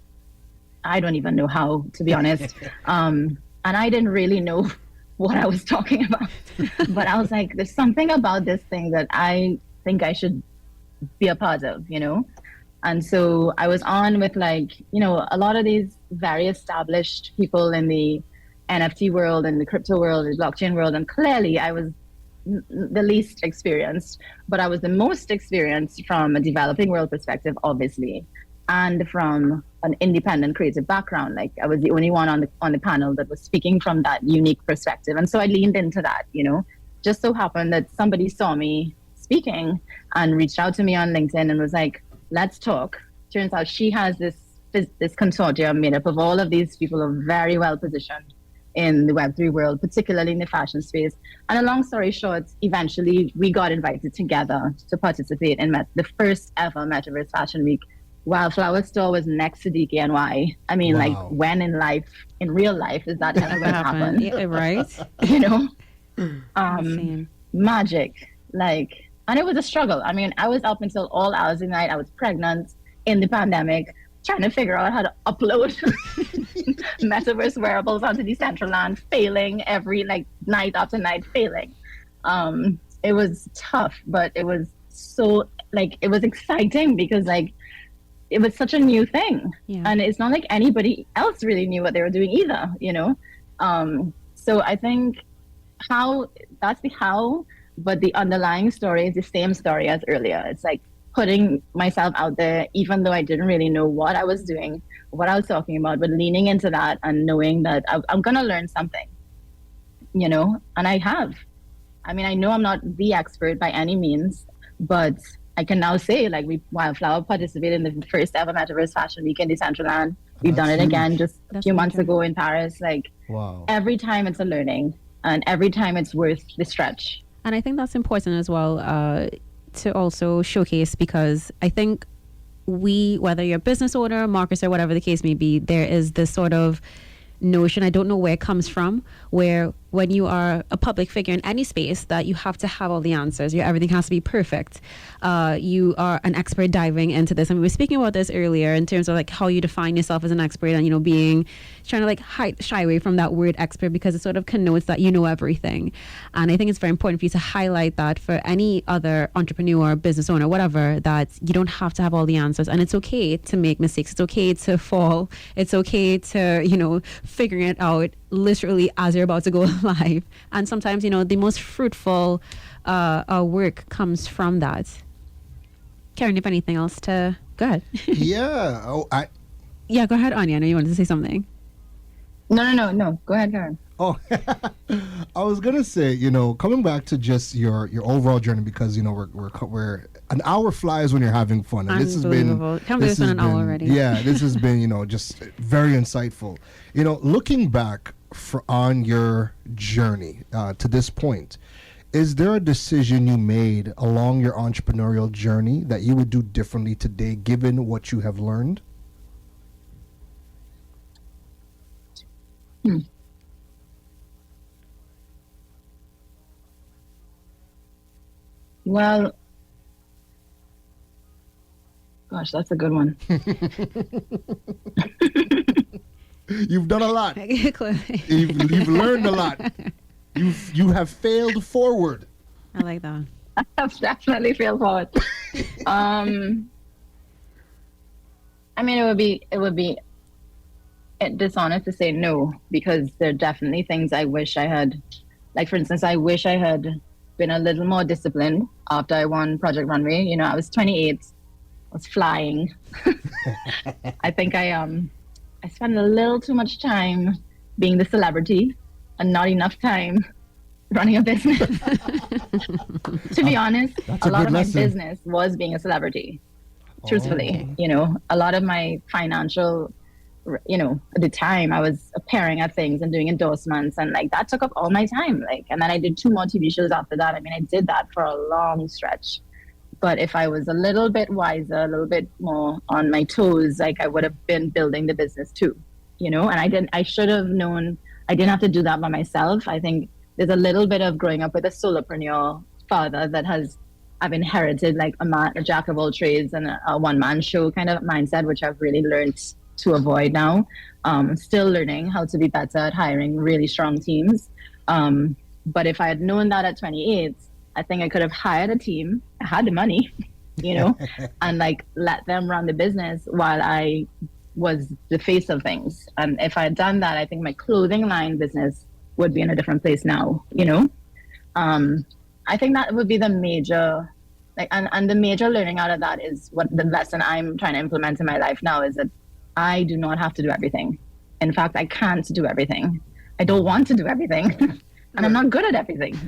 I don't even know how, to be honest. And I didn't really know what I was talking about. But I was like, there's something about this thing that I think I should be a part of, And so I was on with a lot of these very established people in the NFT world and the crypto world, the blockchain world. And clearly I was the least experienced, but I was the most experienced from a developing world perspective, obviously, and from an independent creative background. Like, I was the only one on the panel that was speaking from that unique perspective. And so I leaned into that, just so happened that somebody saw me speaking and reached out to me on LinkedIn and was like, let's talk. Turns out she has this consortium made up of all of these people who are very well positioned in the Web3 world, particularly in the fashion space. And a long story short, eventually we got invited together to participate in the first ever Metaverse Fashion Week. Wildflower store was next to DKNY. I mean, Wow. like, when in real life, is that ever going to happen? Yeah, right? Insane. Magic. And it was a struggle. I mean, I was up until all hours of the night. I was pregnant in the pandemic, trying to figure out how to upload metaverse wearables onto Decentraland, failing every night after night, failing. It was tough, but it was so it was exciting because it was such a new thing. Yeah. And it's not like anybody else really knew what they were doing either, So I think that's the how, but the underlying story is the same story as earlier. It's like putting myself out there, even though I didn't really know what I was doing, what I was talking about, but leaning into that and knowing that I'm going to learn something, and I have. I mean, I know I'm not the expert by any means, but I can now say, Wildflower participated in the first ever Metaverse Fashion Week in Decentraland. We've done it again just a few months ago in Paris. Wow. Every time it's a learning, and every time it's worth the stretch. And I think that's important as well to also showcase, because I think whether you're a business owner, marketer, whatever the case may be, there is this sort of notion, I don't know where it comes from, where when you are a public figure in any space, that you have to have all the answers. Everything has to be perfect. You are an expert diving into this. And we were speaking about this earlier in terms of how you define yourself as an expert, and trying to shy away from that word expert, because it sort of connotes that you know everything. And I think it's very important for you to highlight that for any other entrepreneur, business owner, whatever, that you don't have to have all the answers, and it's okay to make mistakes. It's okay to fall. It's okay to figuring it out literally as you're about to go live. And sometimes the most fruitful work comes from that. Karen, if anything else to go ahead. Yeah. Yeah, go ahead, Anya. I know you wanted to say something. No. Go ahead, Karen. Oh, I was gonna say, coming back to just your overall journey, because we're an hour flies when you're having fun, and this has been an hour already. Yeah, this has been just very insightful. Looking back on your journey to this point, is there a decision you made along your entrepreneurial journey that you would do differently today, given what you have learned? Well, gosh, that's a good one. You've done a lot. You've learned a lot. You have failed forward. I like that. I've definitely failed forward. I mean, it would be dishonest to say no, because there are definitely things I wish I had. For instance, I wish I had been a little more disciplined after I won Project Runway. I was 28, I was flying. I think I spent a little too much time being the celebrity and not enough time running a business. To be honest, a lot of my business was being a celebrity. truthfully. A lot of my financial, at the time I was appearing at things and doing endorsements, and like that took up all my time. Like, and then I did 2 more TV shows after that. I mean, I did that for a long stretch. But if I was a little bit wiser, a little bit more on my toes, like I would have been building the business too, and I should have known I didn't have to do that by myself. I think there's a little bit of growing up with a solopreneur father that I've inherited like a jack of all trades and a one-man show kind of mindset, which I've really learned to avoid now. Still learning how to be better at hiring really strong teams. But if I had known that at 28, I think I could have hired a team. I had the money, and like let them run the business while I was the face of things. And if I had done that, I think my clothing line business would be in a different place now, I think that would be the major, and the major learning out of that is what the lesson I'm trying to implement in my life now is that I do not have to do everything. In fact, I can't do everything. I don't want to do everything. And I'm not good at everything,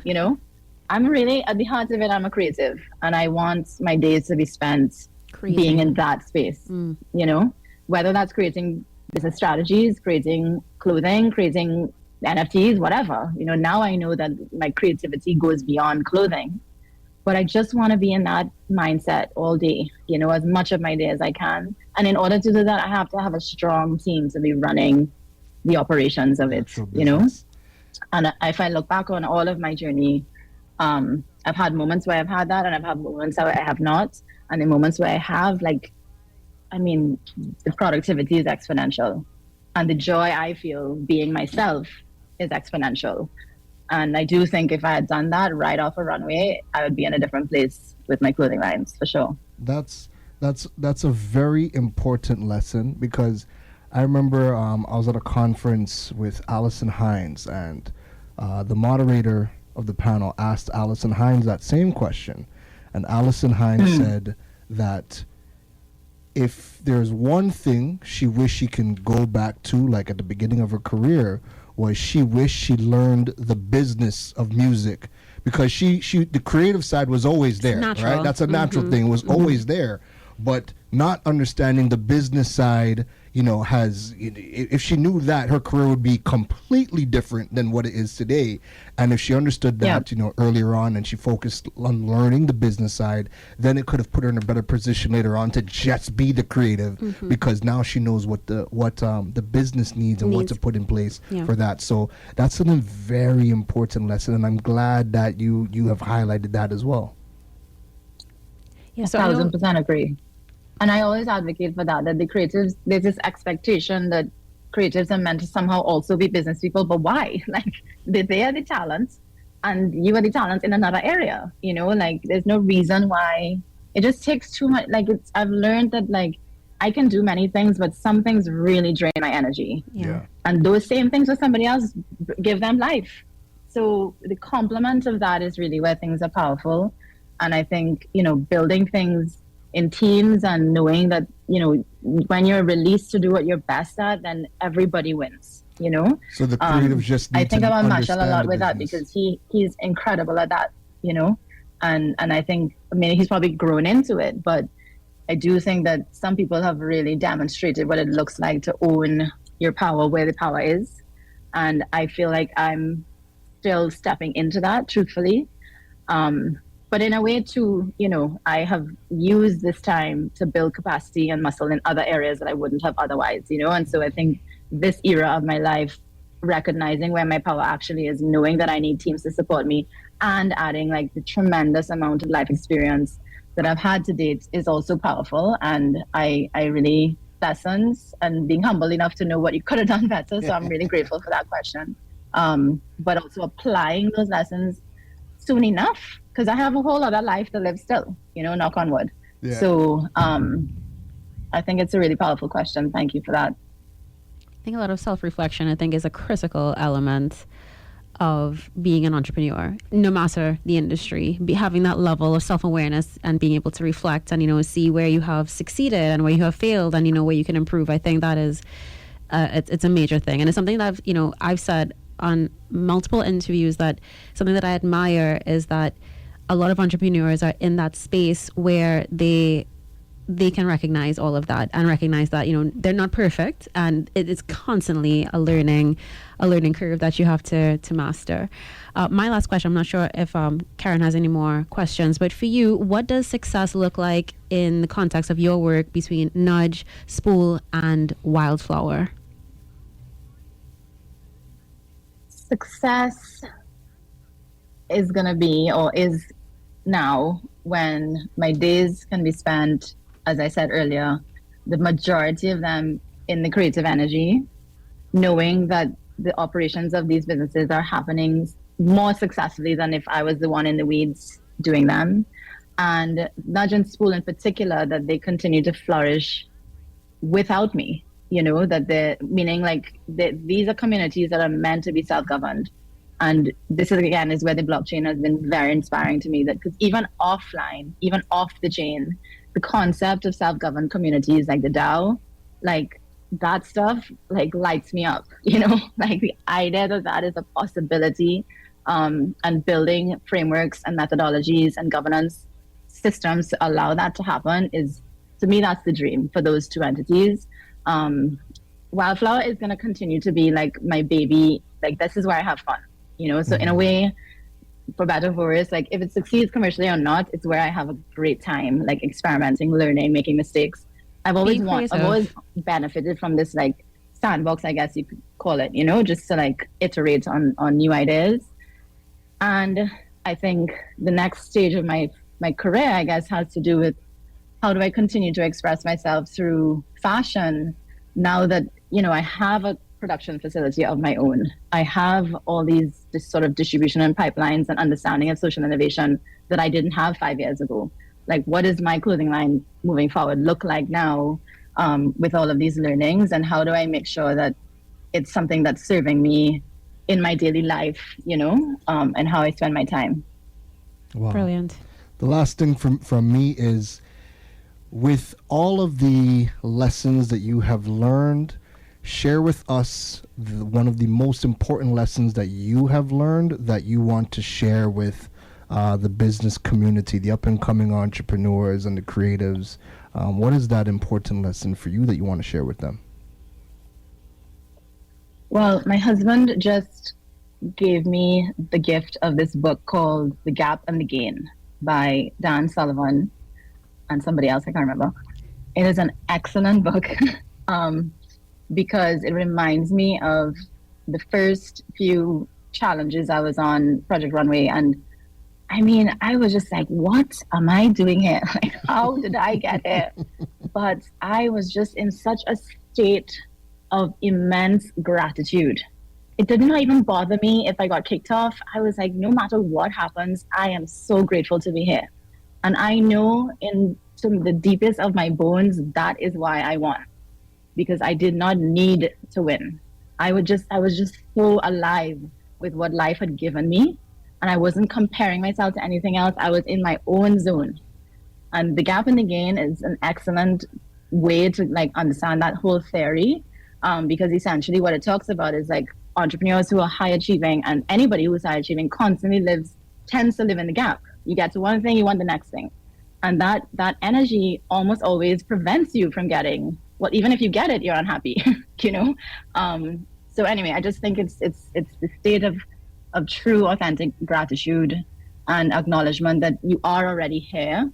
I'm really, at the heart of it, I'm a creative. And I want my days to be spent being in that space, whether that's creating business strategies, creating clothing, creating NFTs, whatever. Now I know that my creativity goes beyond clothing. But I just want to be in that mindset all day, as much of my day as I can. And in order to do that, I have to have a strong team to be running the operations of it, And if I look back on all of my journey, I've had moments where I've had that, and I've had moments where I have not. And the moments where I have, the productivity is exponential. And the joy I feel being myself is exponential. And I do think if I had done that right off a runway, I would be in a different place with my clothing lines, for sure. That's a very important lesson, because I remember I was at a conference with Allison Hines, and the moderator of the panel asked Allison Hines that same question. And Allison Hines said that if there's one thing she wished she can go back to, like at the beginning of her career, was she wished she learned the business of music, because she the creative side was always there, right? That's a natural thing. It was always there. But not understanding the business side, if she knew that, her career would be completely different than what it is today. And if she understood that, earlier on, and she focused on learning the business side, then it could have put her in a better position later on to just be the creative, because now she knows what the business needs and what to put in place for that. So that's a very important lesson, and I'm glad that you have highlighted that as well. Yeah, 1,000% agree. And I always advocate for that the creatives, there's this expectation that creatives are meant to somehow also be business people, but why? Like, they are the talent and you are the talent in another area, there's no reason why. It just takes too much. I've learned that I can do many things, but some things really drain my energy. Yeah. And those same things with somebody else give them life. So the complement of that is really where things are powerful. And I think, building things in teams and knowing that, when you're released to do what you're best at, then everybody wins, So the creative just need I think to about Marshall a lot the with that, because he's incredible at that, and I think, he's probably grown into it, but I do think that some people have really demonstrated what it looks like to own your power where the power is. And I feel like I'm still stepping into that, truthfully. But in a way too, I have used this time to build capacity and muscle in other areas that I wouldn't have otherwise, And so I think this era of my life, recognizing where my power actually is, knowing that I need teams to support me, and adding the tremendous amount of life experience that I've had to date is also powerful. And I really lessons and being humble enough to know what you could have done better. So I'm really grateful for that question. But also applying those lessons soon enough, because I have a whole other life to live still, knock on wood. Yeah. So I think it's a really powerful question. Thank you for that. I think a lot of self-reflection, is a critical element of being an entrepreneur, no matter the industry. Having that level of self-awareness and being able to reflect and, see where you have succeeded and where you have failed and, where you can improve. I think that is, it's a major thing. And it's something that I've said on multiple interviews, that something that I admire is that a lot of entrepreneurs are in that space where they they can recognize all of that and recognize that, you know, they're not perfect, and it is constantly a learning curve that you have to master. My last question, I'm not sure if Karen has any more questions, but for you, what does success look like in the context of your work between Nudge, Spool, and Wildflower? Success is going to be, or is now, when my days can be spent, as I said earlier, the majority of them in the creative energy, knowing that the operations of these businesses are happening more successfully than if I was the one in the weeds doing them. And Nudge and Spool in particular, that they continue to flourish without me, you know, that they're meaning like these are communities that are meant to be self-governed. And this is, again, is where the blockchain has been very inspiring to me, that because even offline, even off the chain, the concept of self-governed communities like the DAO, like that stuff, like lights me up, you know, like the idea that that is a possibility, and building frameworks and methodologies and governance systems to allow that to happen is, to me, that's the dream for those two entities. Wildflower is going to continue to be like my baby. Like, this is where I have fun, you know? So in a way, for better or for worse, like if it succeeds commercially or not, it's where I have a great time, like experimenting, learning, making mistakes. I've always benefited from this like sandbox, I guess you could call it, you know, just to like iterate on new ideas. And I think the next stage of my career, I guess, has to do with how do I continue to express myself through fashion now that, you know, I have a production facility of my own. I have all these sort of distribution and pipelines and understanding of social innovation that I didn't have 5 years ago. Like, what does my clothing line moving forward look like now, with all of these learnings, and how do I make sure that it's something that's serving me in my daily life, you know, and how I spend my time. Wow. Brilliant. The last thing from me is, with all of the lessons that you have learned, share with us one of the most important lessons that you have learned that you want to share with the business community, the up-and-coming entrepreneurs and the creatives. What is that important lesson for you that you want to share with them? Well, my husband just gave me the gift of this book called The Gap and the Gain by Dan Sullivan and somebody else, I can't remember. It is an excellent book because it reminds me of the first few challenges I was on Project Runway. And I mean, I was just like, what am I doing here? Like, how did I get here? But I was just in such a state of immense gratitude. It did not even bother me if I got kicked off. I was like, no matter what happens, I am so grateful to be here. And I know in the deepest of my bones, that is why I won, because I did not need to win. I was just so alive with what life had given me. And I wasn't comparing myself to anything else. I was in my own zone. And The Gap and the Gain is an excellent way to like understand that whole theory. Because essentially what it talks about is like entrepreneurs who are high achieving, and anybody who's high achieving constantly tends to live in the gap. You get to one thing, you want the next thing. And that energy almost always prevents you from getting, well, even if you get it, you're unhappy, you know? So anyway, I just think it's the state of true, authentic gratitude and acknowledgement that you are already here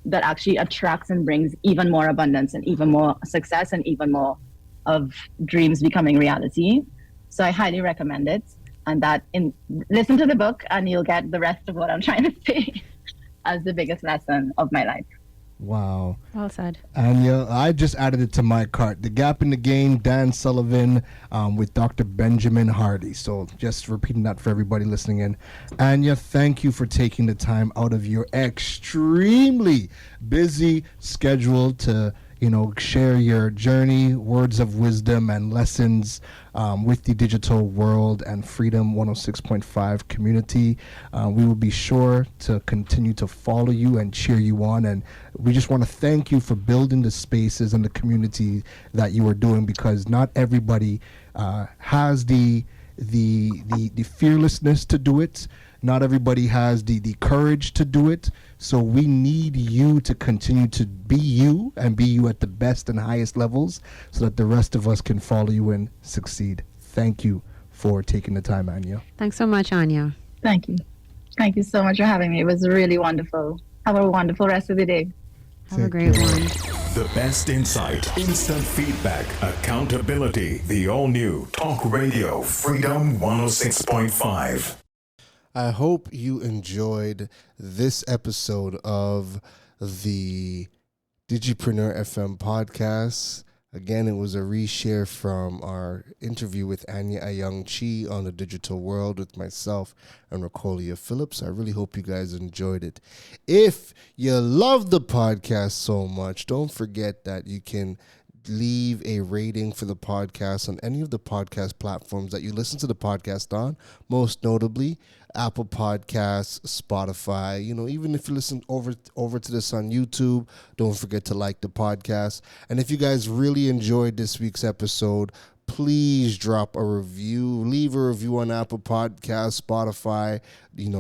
that actually attracts and brings even more abundance and even more success and even more of dreams becoming reality. So I highly recommend it. And listen to the book and you'll get the rest of what I'm trying to say as the biggest lesson of my life. Wow. Well said. Anya, I just added it to my cart. The Gap in the Gain, Dan Sullivan, with Dr. Benjamin Hardy. So just repeating that for everybody listening in. Anya, thank you for taking the time out of your extremely busy schedule to, you know, share your journey, words of wisdom and lessons with the digital world and Freedom 106.5 community. We will be sure to continue to follow you and cheer you on. And we just want to thank you for building the spaces and the community that you are doing, because not everybody has the fearlessness to do it. Not everybody has the courage to do it. So we need you to continue to be you and be you at the best and highest levels so that the rest of us can follow you and succeed. Thank you for taking the time, Anya. Thanks so much, Anya. Thank you. Thank you so much for having me. It was really wonderful. Have a wonderful rest of the day. Have a great one. The best insight, instant feedback, accountability. The all-new Talk Radio Freedom 106.5. I hope you enjoyed this episode of the Digipreneur FM podcast. Again, it was a reshare from our interview with Anya Ayoung-Chee on the digital world with myself and Racolia Phillips. I really hope you guys enjoyed it. If you love the podcast so much, don't forget that you can leave a rating for the podcast on any of the podcast platforms that you listen to the podcast on, most notably Apple Podcasts, Spotify. Even if you listen over to this on YouTube, don't forget to like the podcast. And if you guys really enjoyed this week's episode, please drop a review. Leave a review on Apple Podcasts, Spotify.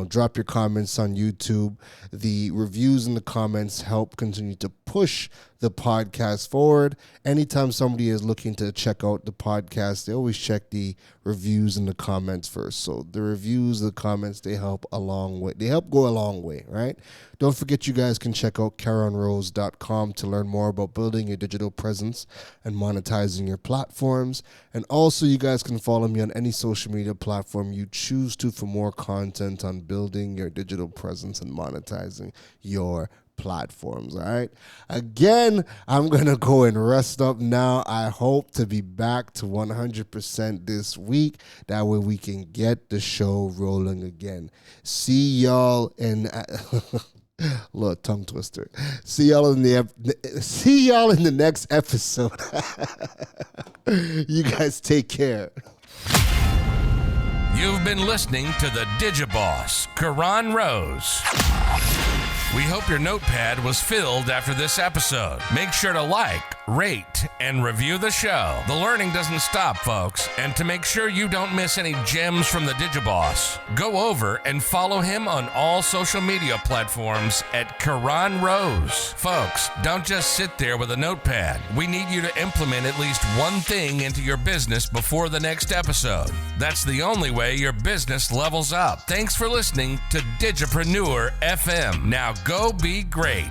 Drop your comments on YouTube. The reviews and the comments help continue to push the podcast forward. Anytime somebody is looking to check out the podcast, they always check the reviews and the comments first. So the reviews, the comments, they help a long way. They help go a long way, right? Don't forget you guys can check out KaronRose.com to learn more about building your digital presence and monetizing your platforms. And also you guys can follow me on any social media platform you choose to for more content on building your digital presence and monetizing your platforms. All right. Again, I'm going to go and rest up now. I hope to be back to 100% this week. That way we can get the show rolling again. See y'all in little tongue twister. See y'all in the next episode. You guys take care. You've been listening to the Digiboss, Karan Rose. We hope your notepad was filled after this episode. Make sure to like, rate, and review the show. The learning doesn't stop, folks. And to make sure you don't miss any gems from the Digiboss, go over and follow him on all social media platforms at Karan Rose. Folks, don't just sit there with a notepad. We need you to implement at least one thing into your business before the next episode. That's the only way your business levels up. Thanks for listening to Digipreneur FM. Now go be great.